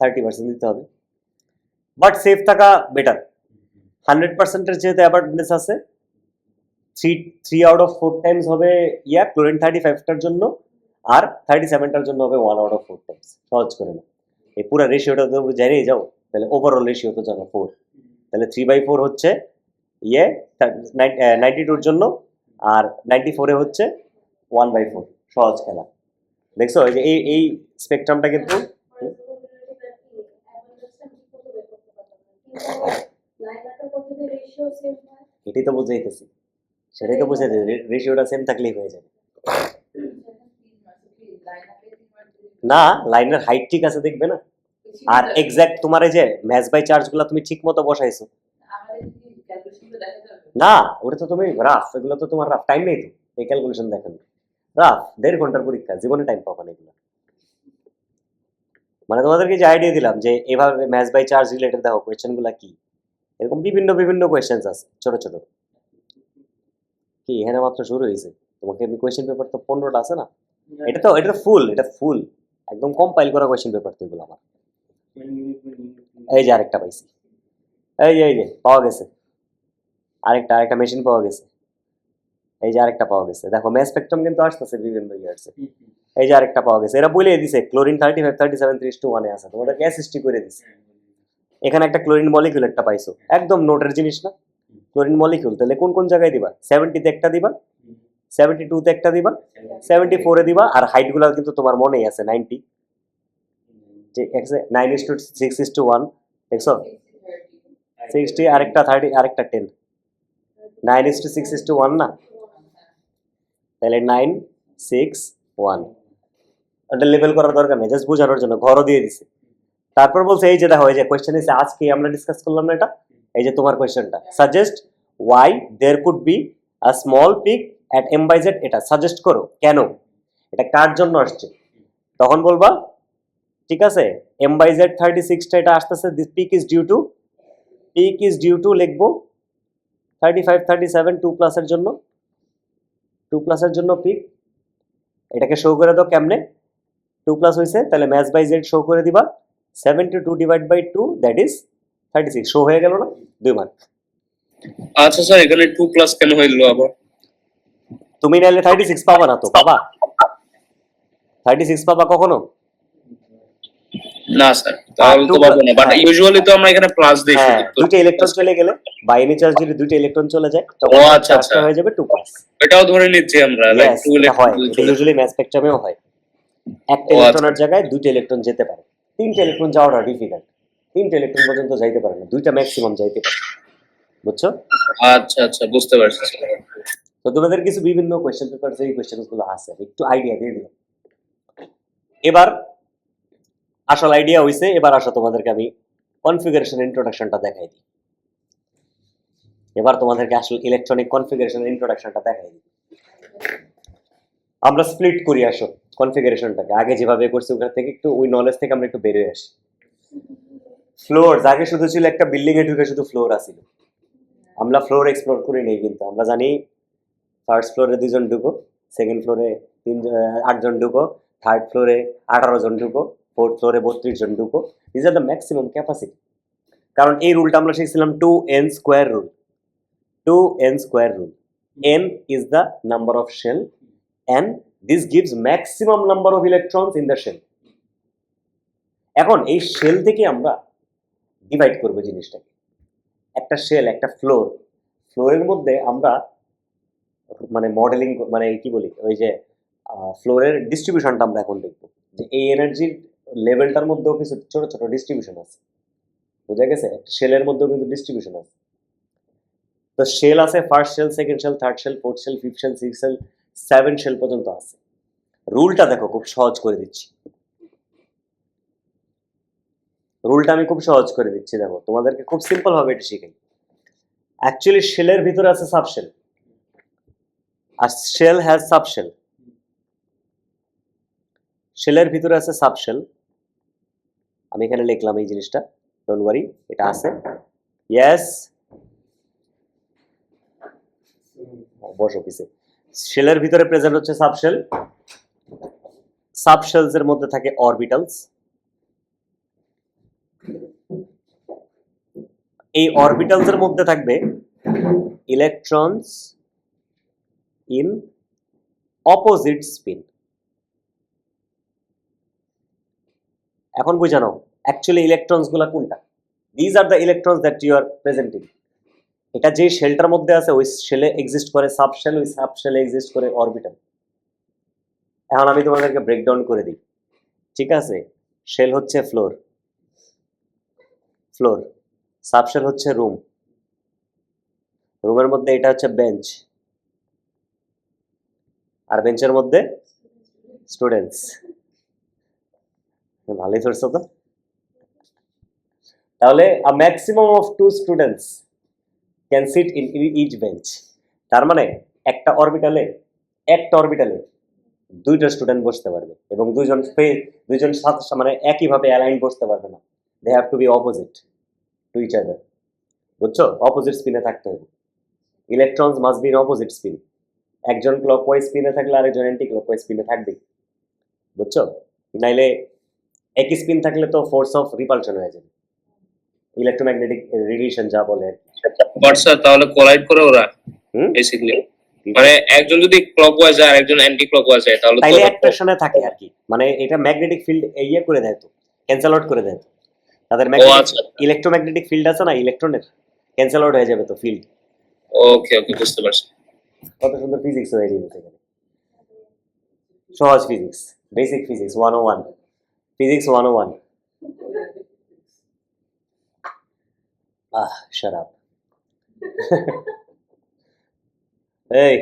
30% দিতে হবে, বাট সেফ থাকা বেটার। 100% এর যেহেতু অ্যাবার্ডনেস আছে, 3 আউট অফ 4 টাইমস হবে ক্লোরিন 35টার জন্য, আর 37টার জন্য হবে 1 আউট অফ 4 টাইমস, সহজ করে না। এই পুরো রেশিওটা তুমি জানিয়ে যাও, তাহলে ওভারঅল রেশিও তো জানো 4, তাহলে 3/4 হচ্ছে ইয়ে 92 এর জন্য, আর 94 এ হচ্ছে 1/4। সহজ খেলা, দেখছো এই যে এই স্পেকট্রামটা কিন্তু এটাই তো বুঝাইতেছি, সেটাই তো বুঝাইতেছি, রেশিওটা সেম থাকলেই হয়ে যাবে। না, লাইনের হাইট ঠিক আছে দেখবে না, আর এক্সাক্ট তোমার এই যে ম্যাচ বাই চার্জ গুলা তুমি ঠিক মতো বসাইছো না, ওটা তো তুমি রাফ, এগুলো তো তোমার রাফ, টাইম নেই তো এই ক্যালকুলেশন দেখেন, রাফ 1.5 ঘন্টার পরীক্ষা, জীবনে টাইম পাবা না এগুলো। মানে তোমাদেরকে যে আইডিয়া দিলাম যে এভাবে ম্যাচ বাই চার্জ রিলেটেড দেখো কোয়েশ্চেন গুলা কি, এরকম বিভিন্ন বিভিন্ন কোয়েশ্চেন আছে ছোট ছোট। কি এখানে মাত্র শুরু হয়েছে, তোমাকে আমি কোয়েশ্চেন পেপার তো 15টা আছে না, এটা তো ফুল একদম কম্পাইল করা কোয়েশ্চেন পেপার তো এগুলো আমার। এই যে আরেকটা পাইছি, এই যে পাওয়া গেছে, আরেকটা মেশিন পাওয়া গেছে, এই যে আরেকটা পাওয়া গেছে, দেখো ম্যাচ স্পেকট্রাম কিন্তু আসতেছে বিভিন্ন ইয়ার্সে। এই যে আরেকটা পাওয়া গেছে, এরা বলে দিছে ক্লোরিন 35 37 3:1 আছে, তোমাদেরকে অ্যাসিস্টই করে দিছে। এখানে একটা ক্লোরিন মলিকিউল একটা পাইছো, একদম নোটের জিনিস না, ক্লোরিন মলিকিউল, তাহলে কোন কোন জায়গায় দিবা, 70 তে একটা দিবা, 72 তে একটা দিবা, 74 এ দিবা, আর হাইট গুলা কিন্তু তোমার মনেই আছে 90, ঠিক আছে, 9:6:1, দেখছো 60, আরেকটা 30, আরেকটা 10, 9:6:1 না, তাহলে 9:6:1, ওটা লেবেল করার দরকার নেই, জাস্ট বোঝানোর জন্য ঘরও দিয়ে দিছে। তারপর বলছে এই যে দেখো এই যে কোয়েশ্চেন এসে আজকে আমরা ডিসকাস করলাম না এটা, এই যে তোমার কোয়েশ্চেনটা suggest why there could be a small peak at m/z, এটা সাজেস্ট করো কেন, এটা কার জন্য আসছে, তখন বলবা ঠিক আছে m/z 36টা এটা আসতেছে, this peak is due to লিখবো 35 37 2+ এর জন্য, 2+ এর জন্য পিক, এটাকে শো করে দাও কেমনে, 2+ হয়েছে তাহলে ম্যাচ বাই জেড শো করে দিবা 72/2, দ্যাট ইজ 36, শো হয়ে গেল না, 2 মার্ক। আচ্ছা স্যার, এখানে 2+ কেন হইলো আবার? তুমি নাইলে 36 পাবা না তো, পাবা 36 পাবা কখনো না স্যার, তাহলে তো পাবো না, বাট ইউজুয়ালি তো আমরা এখানে প্লাস দেই হ্যাঁ, শুধু। দুইটা ইলেকট্রন চলে গেলে বা এনি চার্জ যদি দুইটা ইলেকট্রন চলে যায় ও তখন আচ্ছা চার্জটা আচ্ছা, হয়ে যাবে 2+। এটাও ধরে নিচ্ছি আমরা, লাইক ইয়েস, 2 এটা হয়, ইলেকট্রন এটা ইউজুয়ালি ম্যাচ স্পেকট্রামেও হয়, একটা ও ইলেকট্রনের আচ্ছা জায়গায় দুইটা ইলেকট্রন যেতে পারে, তিনটা ইলেকট্রন যাওয়াটা ডিফিকাল্ট, তিনটা ইলেকট্রন পর্যন্ত যাইতে পারে না, দুইটা ম্যাক্সিমাম যাইতে পারে, বুঝছো? আচ্ছা আচ্ছা, বুঝতে পারছি স্যার। তো তোমাদের কিছু বিভিন্ন কোয়েশ্চেন পেপার এই কোয়েশ্চেন গুলো আছে, একটু আইডিয়া দিয়ে দিলাম। এবার আসল আইডিয়া হইছে, এবার আসো তোমাদেরকে আমি কনফিগারেশন ইন্ট্রোডাকশনটা দেখাই দিই। এবার তোমাদেরকে আসল ইলেকট্রনিক কনফিগারেশন ইন্ট্রোডাকশনটা দেখাই দিই। আমরা স্প্লিট করি আসো কনফিগারেশনটাকে, আগে যেভাবে করছি ওখান থেকে একটু ওই নলেজ থেকে আমরা একটু বেরিয়ে আসি। ফ্লোর আগে শুধু ছিল একটা বিল্ডিং এ ঢুকে শুধু ফ্লোর আসিল, আমরা ফ্লোর এক্সপ্লোর করি নেই, কিন্তু আমরা জানি ফার্স্ট ফ্লোরে 2 জন ঢুকো, সেকেন্ড ফ্লোরে 8 জন ঢুকো, থার্ড ফ্লোরে 18 জন ঢুকো, ফোর্থ ফ্লোরে 32 জন ঢুকো, this are the maximum capacity. কারণ এই রুলটা আমরা শিখছিলাম 2n square rule, 2n square rule, n is the number of shell and this gives maximum number of electrons in the shell. এখন এই শেল থেকে আমরা ডিভাইড করব জিনিসটাকে, একটা শেল একটা ফ্লোরের মধ্যে আমরা মানে মডেলিং মানে কি বলি ওই যে ফ্লোরের ডিস্ট্রিবিউশনটা আমরা এখন দেখবো, যে এই এনার্জির লেভেলটার মধ্যেও কিছু ছোট ছোট ডিস্ট্রিবিউশন আছে, বোঝা গেছে, একটা শেলের মধ্যেও কিন্তু ডিস্ট্রিবিউশন আছে। তো শেল আছে first shell, second shell, third shell, fourth shell, fifth shell, six shell, 7 shell পর্যন্ত আছে। রুলটা দেখো খুব সহজ করে দিচ্ছি, রুলটা আমি খুব সহজ করে দিচ্ছি, দেখো তোমাদেরকে খুব সিম্পল ভাবে এটা শিখাই। অ্যাকচুয়ালি শেলের ভিতরে আছে সাবশেল, আর শেল হ্যাজ সাবশেল, শেলের ভিতরে আছে সাবশেল, আমি এখানে লিখলাম এই জিনিসটা, ডোন্ট ওয়ারি, এটা আছে, ইয়েস বসো পিছে। শেলের ভিতরে প্রেজেন্ট হচ্ছে সাবশেল, সাবশেলস এর মধ্যে থাকে অরবিটালস, এই অরবিটালস এর মধ্যে থাকবে ইলেকট্রনস ইন অপোজিট স্পিন, এখন বুঝানো অ্যাকচুয়ালি ইলেকট্রনস গুলা কোনটা। These are the electrons that you are presenting. এটা যে শেলটার মধ্যে আছে ওই শেলে এক্সিস্ট করে সাব শেল, ওই সাব শেলে এক্সিস্ট করে অরবিটাল। এখন আমি তোমাদেরকে ব্রেকডাউন করে দিই, ঠিক আছে? শেল হচ্ছে ফ্লোর, ফ্লোর, সাবশেল হচ্ছে রুম, রুমের মধ্যে এটা হচ্ছে বেঞ্চ, আর বেঞ্চের মধ্যে স্টুডেন্টস। ভালোই ধরছো তো। তাহলে a maximum of 2 students can sit in each bench। তার মানে একটা অরবিটালে দুইটা স্টুডেন্ট বসতে পারবে এবং দুইজন মানে একইভাবে অ্যালাইন বসতে পারবে না। They have to be opposite to each other. বুঝছো? অপোজিট স্পিনে থাকতে হবে। Electrons must be in opposite spin. একজন ক্লকওয়াইজ স্পিনে থাকলে আরেকজন অ্যান্টি ক্লকওয়াইজ স্পিনে থাকবে। বুঝছো? নাইলে একই স্পিন থাকলে তো ফোর্স অফ রিপালশন হয়ে যাবে, ইলেকট্রোম্যাগনেটিক রেডিয়েশন যা বলে। বাট স্যার তাহলে কোলাইড করে ওরা বেসিক্যালি, মানে একজন যদি ক্লকওয়াইজ যায় আর একজন অ্যান্টি ক্লকওয়াইজ যায় তাহলে তাইলে অ্যাট্রাকশনে থাকে আর কি, মানে এটা ম্যাগনেটিক ফিল্ড ইয়ে করে দেয়, তো ক্যান্সেল আউট করে দেয়। তো তাদের ইলেকট্রোম্যাগনেটিক ফিল্ড আছে না ইলেকট্রনের, ক্যান্সেল আউট হয়ে যাবে তো ফিল্ড। ওকে ওকে, বুঝতে পারছি। কত সুন্দর ফিজিক্স হয়ে গেছে এখানে। সহজ physics, basic physics 101, physics 101। Shut up. এই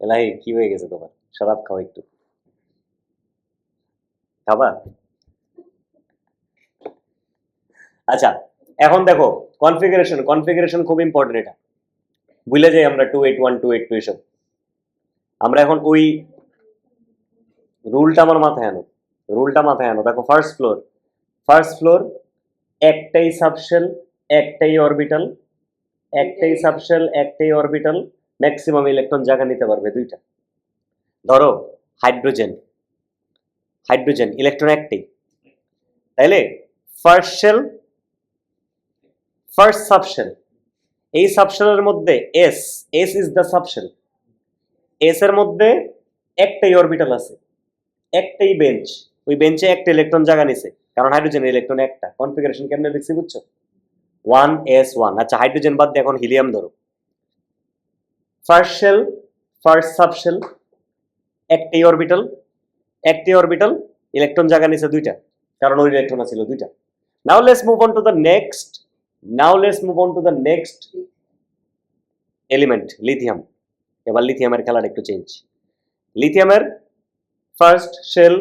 এলাই কি হয়ে গেছে তোমার? শারাপ খাও একটু, খাবা? আচ্ছা এখন দেখো কনফিগারেশন খুব ইম্পর্টেন্ট। এটা ভুলে যাই আমরা 281 282 এসব। আমরা এখন ওই রুলটা আমার মাথায় আনো। দেখো ফার্স্ট ফ্লোর একটাই সাবশেল, একটাই অরবিটাল, ম্যাক্সিমাম ইলেকট্রন জায়গা নিতে পারবে দুইটা। ধরো হাইড্রোজেন ইলেকট্রন একটাই, তাইলে ফার্স্ট সাবশেল, এই সাবশেলের মধ্যে S is the subshell, S এর মধ্যে একটাই অরবিটাল আছে, একটাই বেঞ্চ, ওই বেঞ্চে একটা ইলেকট্রন জায়গা নিছে, কারণ হাইড্রোজেন ইলেকট্রন একটা। কনফিগারেশন কেমনে দেখছি বুঝছো? 1s1। আচ্ছা হাইড্রোজেন বাদ দিয়ে এখন হিলিয়াম ধরো। ফার্স্ট সাবশেল, একটাই অরবিটাল, ইলেকট্রন জায়গা নিছে দুইটা, কারণ ওই ইলেকট্রন ছিল দুইটা। Now let's move on to the next element, lithium. এবার লিথিয়ামের খেলাটা একটু চেঞ্জ। লিথিয়ামের ফার্স্ট শেল,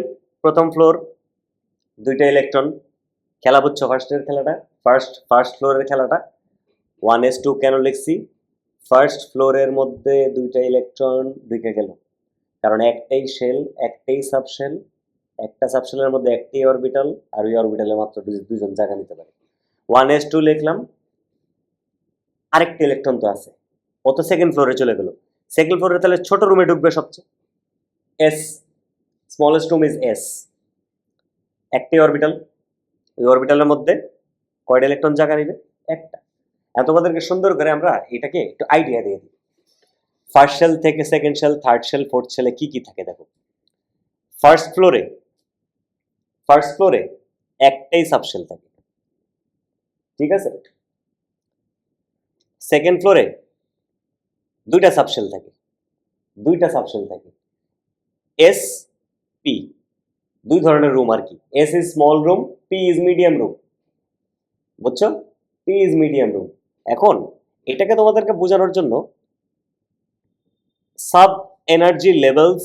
প্রথম ফ্লোর, দুইটা ইলেকট্রন। খেলা বুঝছো? ফার্স্ট ফ্লোরের খেলাটা 1s2 কেন লিখছি? ফার্স্ট ফ্লোরের মধ্যে দুইটা ইলেকট্রন ঢুকে গেল, কারণ একটাই শেল, একটাই সাবশেল, একটা সাবশেলের মধ্যে একটাই অরবিটাল, আর ওই অরবিটালে মাত্র দুইজন জায়গা নিতে পারে। 1s2 লিখলাম, আরেকটা ইলেকট্রন তো আছে, ও তো সেকেন্ড ফ্লোরে চলে গেল। সেকেন্ড ফ্লোরে তাহলে ছোট রুমে ঢুকবে সবচেয়ে, S, smallest room is S, একটাই অরবিটাল, ওই অরবিটালের মধ্যে কয়টা ইলেকট্রন জায়গা নিবে? একটা। তোমাদেরকে সুন্দর করে আমরা এটাকে একটু আইডিয়া দিয়ে দিই। ফার্স্ট শেল থেকে second shell, third shell, fourth শেলে কি কি থাকে দেখো। ফার্স্ট ফ্লোরে একটাই সাবশেল থাকে, ঠিক আছে? সেকেন্ড ফ্লোরে দুইটা সাবশেল থাকে, এস পি, দুই ধরনের রুম আর কি। S is small room, P is medium room. বুঝছো? P is medium room. এখন এটাকে তোমাদেরকে বোঝানোর জন্য সাব এনার্জি লেভেলস,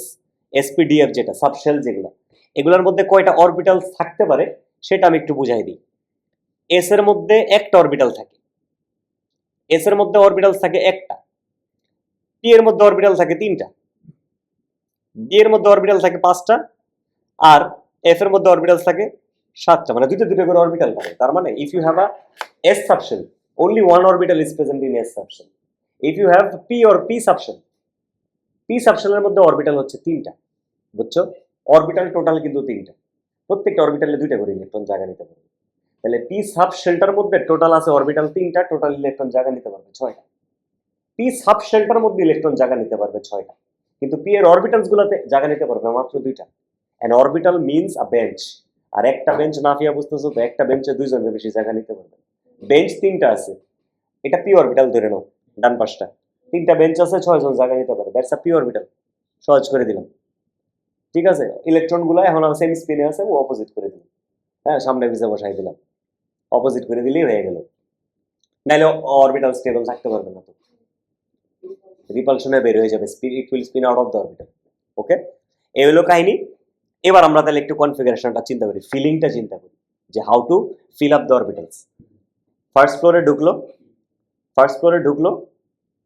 এসপিডিএফ যেটা সাবশেল, যেগুলো এগুলোর মধ্যে কয়টা অরবিটাল থাকতে পারে সেটা আমি একটু বুঝাই দিই। এস এর মধ্যে একটা অরবিটাল থাকে, একটা। পি এর মধ্যে অরবিটাল থাকে তিনটা, ডি এর মধ্যে অরবিটাল থাকে পাঁচটা, আর এফ এর মধ্যে অরবিটাল থাকে সাতটা, মানে দুটো করে অরবিটাল থাকে। তার মানে if you have a s subshell, only one orbital is present in S subshell. If you have P সাবশেলের মধ্যে অরবিটাল হচ্ছে তিনটা। বুঝছো? অরবিটাল টোটাল কিন্তু তিনটা, প্রত্যেকটা অরবিটালে দুইটা করে ইলেকট্রন জায়গা নিতে পারবে। তাহলে পি সাবশেলটার মধ্যে টোটাল আছে অরবিটাল তিনটা, টোটাল ইলেকট্রন জায়গা নিতে পারবে 6টা। পি সাবশেলটার মধ্যে ইলেকট্রন জায়গা নিতে পারবে 6টা, কিন্তু পি এর অরবিটালস গুলোতে জায়গা নিতে পারবে মাত্র 2টা। An orbital means a bench. আর একটা বেঞ্চ নাফিয়া বুঝতেছো তো, একটা বেঞ্চে দুইজনের বেশি জায়গা নিতে পারবে। বেঞ্চ তিনটা আছে, এটা পি অরবিটাল ধরে নাও, ডান পাশটা তিনটা বেঞ্চ আছে, 6 জন জায়গা নিতে পারে, দ্যাটস আ পি অরবিটাল। সহজ করে দিলাম, ঠিক আছে। ইলেকট্রন গুলো এখন সেম স্পিনে আছে, ও অপোজিট করে দিলাম, হ্যাঁ সামনে পিছে বসাই দিলাম, অপোজিট করে দিলেই হয়ে গেল। নাইলে অরবিটাল স্টেবল থাকতে পারবে না, তো রিপালশনে বের হয়ে যাবে, it will spin out of the orbital. Okay, এই হলো কাহিনী। এবার আমরা তাহলে একটু কনফিগারেশনটা চিন্তা করি, ফিলিংটা চিন্তা করি, যে how to fill up the orbitals. First ফ্লোরে ঢুকলো,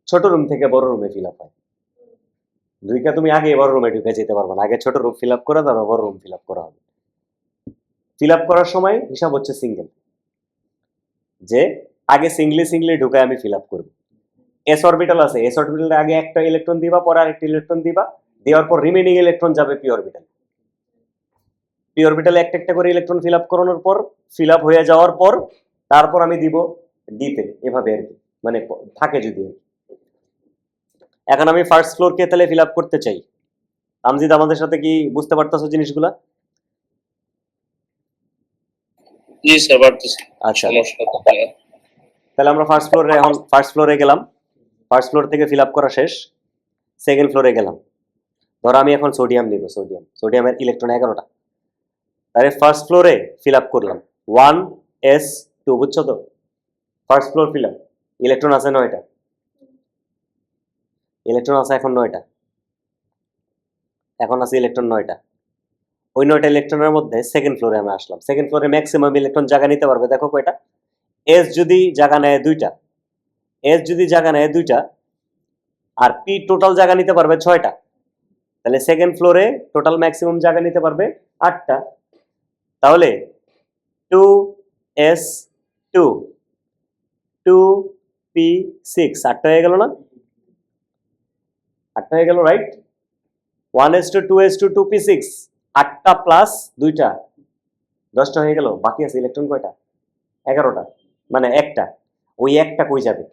ছোট রুম থেকে বড় রুমে ফিল আপ হয়। দুইটা তুমি আগে বড় রুমে ঢুকে যেতে পারবে না, আগে ছোট রুম ফিল আপ করে তারপর বড় রুম ফিল আপ করা হবে। ফিল আপ করার সময় হিসাব হচ্ছে সিঙ্গেল, যে আগে সিঙ্গলি ঢুকে আমি ফিল আপ করবো। এস অরবিটাল আছে, এস অরবিটালে আগে একটা ইলেকট্রন দিবা, পরে আরেকটা ইলেকট্রন দিবা, দেওয়ার পর রিমেনিং ইলেকট্রন যাবে পি অরবিটাল। পি অরবিটালে একটা একটা করে ইলেকট্রন ফিল আপ করানোর পর, ফিল আপ হয়ে যাওয়ার পর তারপর আমি দিব ডিতে, এভাবে আর কি, মানে থাকে যদি। এখন আমি ফার্স্ট ফ্লোরকে তাহলে ফিল আপ করতে চাই। আমজিদ আমাদের সাথে কি বুঝতে পারতেছো জিনিসগুলা? জি স্যার, পারতেছি। আচ্ছা, সমস্যা কোথায়? তাহলে আমরা ফার্স্ট ফ্লোরে গেলাম, ফার্স্ট ফ্লোর থেকে ফিল আপ করা শেষ, সেকেন্ড ফ্লোরে গেলাম। ধরো আমি এখন সোডিয়াম নিব, সোডিয়ামের ইলেকট্রন 11টা, তাহলে ফার্স্ট ফ্লোরে ফিল আপ করলাম 1s2, বুঝছো তো? First floor fill up, electron আছে 9টা, ইলেকট্রন আছে এখন 9টা, এখন আছে ইলেকট্রন 9টা। ওই 9টা ইলেকট্রনের মধ্যে সেকেন্ড ফ্লোরে আমি আসলাম। সেকেন্ড ফ্লোরে ম্যাক্সিমাম ইলেকট্রন জায়গা নিতে পারবে, দেখো কয়টা? এস যদি জায়গা নেয় 2টা, আর পি টোটাল জায়গা নিতে পারবে 6টা, তাহলে সেকেন্ড ফ্লোরে টোটাল ম্যাক্সিমাম জায়গা নিতে পারবে 8টা। তাহলে 2s2 2p6, 8টা হয়ে গেল না? 8টা হয়ে গেল, right? 1s2 2s2 2p6, 8টা plus 2টা, 10টা হয়ে গেল। বাকি আছে ইলেকট্রন কয়টা? 11টা, মানে একটা। ওই একটা কই যাবে?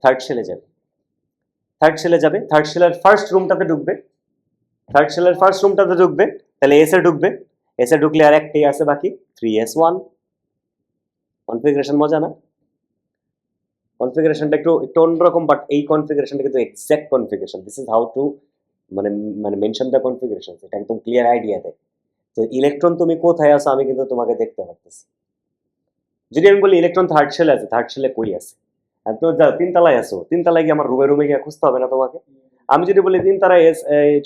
থার্ড শেলে যাবে। থার্ড শেলের ফার্স্ট রুমটাতে ঢুকবে, তাহলে এসে ঢুকবে, এসে ঢুকলে আর একটাই আছে বাকি, 3s1। কনফিগারেশন মজা না? কনফিগারেশনটা একটু একটু অন্যরকম, বাট এই কনফিগারেশনটা কিন্তু exact configuration. This is how to মানে মানে মেনশন দ্য কনফিগারেশন। এটা একদম ক্লিয়ার আইডিয়া দেয় যে ইলেকট্রন তুমি কোথায় আছো, আমি কিন্তু তোমাকে দেখতে পারতেছি। যদি আমি বলি ইলেকট্রন থার্ড শেলে আছে, থার্ড শেলে কই আছে? আর তো যাও 3তলায় আছো, 3তলায় গিয়ে আমার রুমে গিয়ে খুঁজতে হবে না তোমাকে? আমি যদি বলি 3তলায়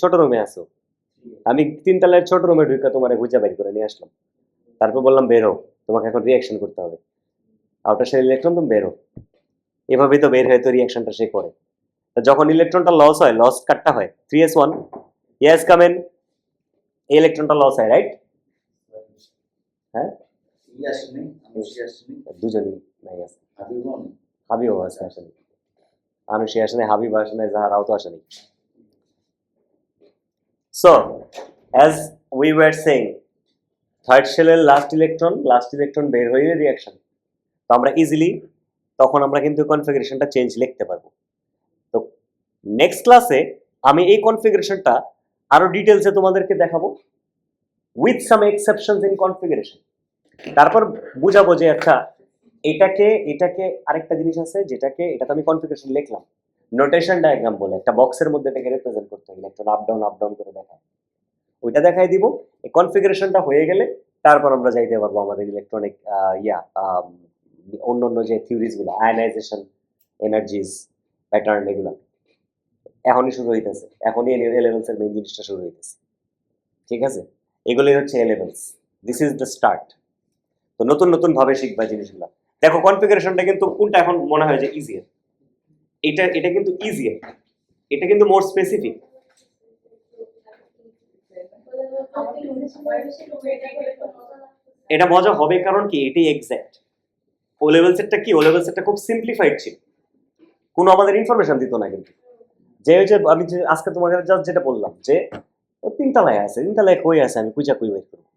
ছোট রুমে আছো, আমি 3তলায় ছোট রুমে ঢুকে তোমার খুঁজে বের করে নিয়ে আসলাম, তারপর বললাম বেরো, তোমাকে এখন রিয়াকশন করতে হবে, আউটার শেল ইলেকট্রন তুমি বেরো। এভাবেই তো বের হয়ে তো রিয়াকশনটা সে করে। যখন ইলেকট্রনটা লস হয়, লস কাটটা হয় 3s1, ইয়েস কামেন, এই ইলেকট্রনটা লস হয়, রাইট? হ্যাঁ, দুজনই নাই আছে, হাবিও আছে, আসেনি আনুষি আসেনি, হাবিব আসেনি, জাহারাও তো আসেনি। So as we were saying, third শেলের লাস্ট ইলেকট্রন বের হয়ে রিয়াকশন, তো আমরা ইজিলি তখন আমরা কিন্তু কনফিগারেশনটা চেঞ্জ লিখতে পারবো। তো নেক্সট ক্লাসে আমি এই কনফিগারেশনটা আরো ডিটেলসে তোমাদেরকে দেখাবো, with some exceptions in configuration. তারপর বুঝাবো যে আচ্ছা এটাকে আরেকটা জিনিস আছে যেটাকে, এটা তো আমি কনফিগারেশন লিখলাম, নোটেশন ডায়াগ্রাম বলে একটা বক্সের মধ্যে এটাকে রিপ্রেজেন্ট করতে হয়, ইলেকট্রন আপ ডাউন করে দেখায়, ওইটা দেখাই দিব। এই কনফিগারেশনটা হয়ে গেলে তারপর আমরা যাইতে পারবো আমাদের ইলেকট্রনিক অন্যান্য যে থিওরিজ গুলো, আয়নাইজেশন, এনার্জিজ, প্যাটার্ন, এগুলো এখনই শুরু হইতেছে, এখনই এ লেভেলস এর মেইন জিনিসটা শুরু হইতেছে, ঠিক আছে? এগুলোই হচ্ছে এ levels, this is the start. তো নতুন ভাবে শিখবা জিনিসগুলো। দেখো কনফিগারেশনটা কিন্তু কোনটা এখন মনে হয় যে ইজিয়ার, এটা কিন্তু ইজিয়ার, এটা কিন্তু মোর স্পেসিফিক। এটা মজা হবে কারণ কি, এটাই এক্সাক্ট। ও লেভেল সেটটা কি, ও লেভেল সেটটা খুব সিম্পলিফাইড ছিল, কোনো আমাদের ইনফরমেশন দিত না। কিন্তু যে আমি যে আজকে তোমাকে জাস্ট যেটা বললাম যে ও 3তলায় আছে, 3তলায় কই আছে, আমি খুঁজা কই বের করবো?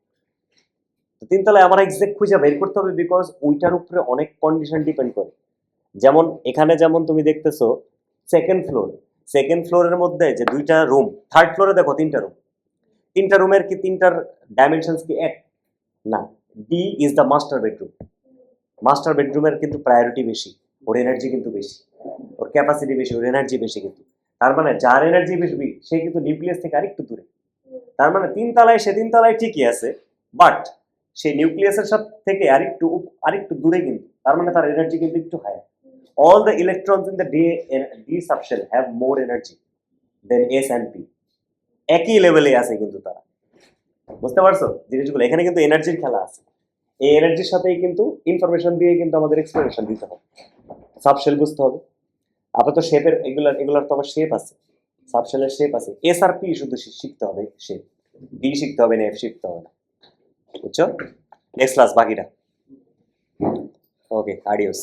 তো 3তলায় আমার এক্সাক্ট খুঁজা বের করতে হবে, বিকজ ওইটার উপরে অনেক কন্ডিশন ডিপেন্ড করে। যেমন এখানে যেমন তুমি দেখতেছো সেকেন্ড ফ্লোরের মধ্যে যে 2টা রুম, থার্ড ফ্লোরে দেখো 3টা রুম, 3টা রুমের কি 3টার ডাইমেনশনস কি এক? না, D is the master bedroom. Master বেডরুমের কিন্তু প্রায়োরিটি বেশি, ওর এনার্জি কিন্তু বেশি, ওর ক্যাপাসিটি বেশি, ওর এনার্জি বেশি কিন্তু। তার মানে যার এনার্জি বেশি সে কিন্তু নিউক্লিয়াস থেকে আরেকটু দূরে। তার মানে 3 তলায়, সে 3 তলায় ঠিকই আছে, বাট সে নিউক্লিয়াসের সাথে থেকে আরেকটু দূরে কিন্তু। তার মানে তার এনার্জি কিন্তু একটু higher. All the electrons in the d subshell have more energy than s and p. একই লেভেলে আছে কিন্তু তারা। বুঝতে পারছো জিনিসগুলো? এখানে কিন্তু এনার্জির খেলা আছে। এই এনার্জির সাথেই কিন্তু ইনফরমেশন দিয়ে কিন্তু আমাদের এক্সপ্লেনেশন দিতে হবে। সাবশেল বুঝতে হবে। আবার তো শেপের এগুলার তো আবার শেপ আছে, সাবশেলের শেপ আছে। এস আর পি শুধু শিখতে হবে শেপ, ডি শিখতে হবে না, এফ শিখতে হবে না। বুঝছো? নেক্সট ক্লাস বাকিটা। ওকে, আডিওস।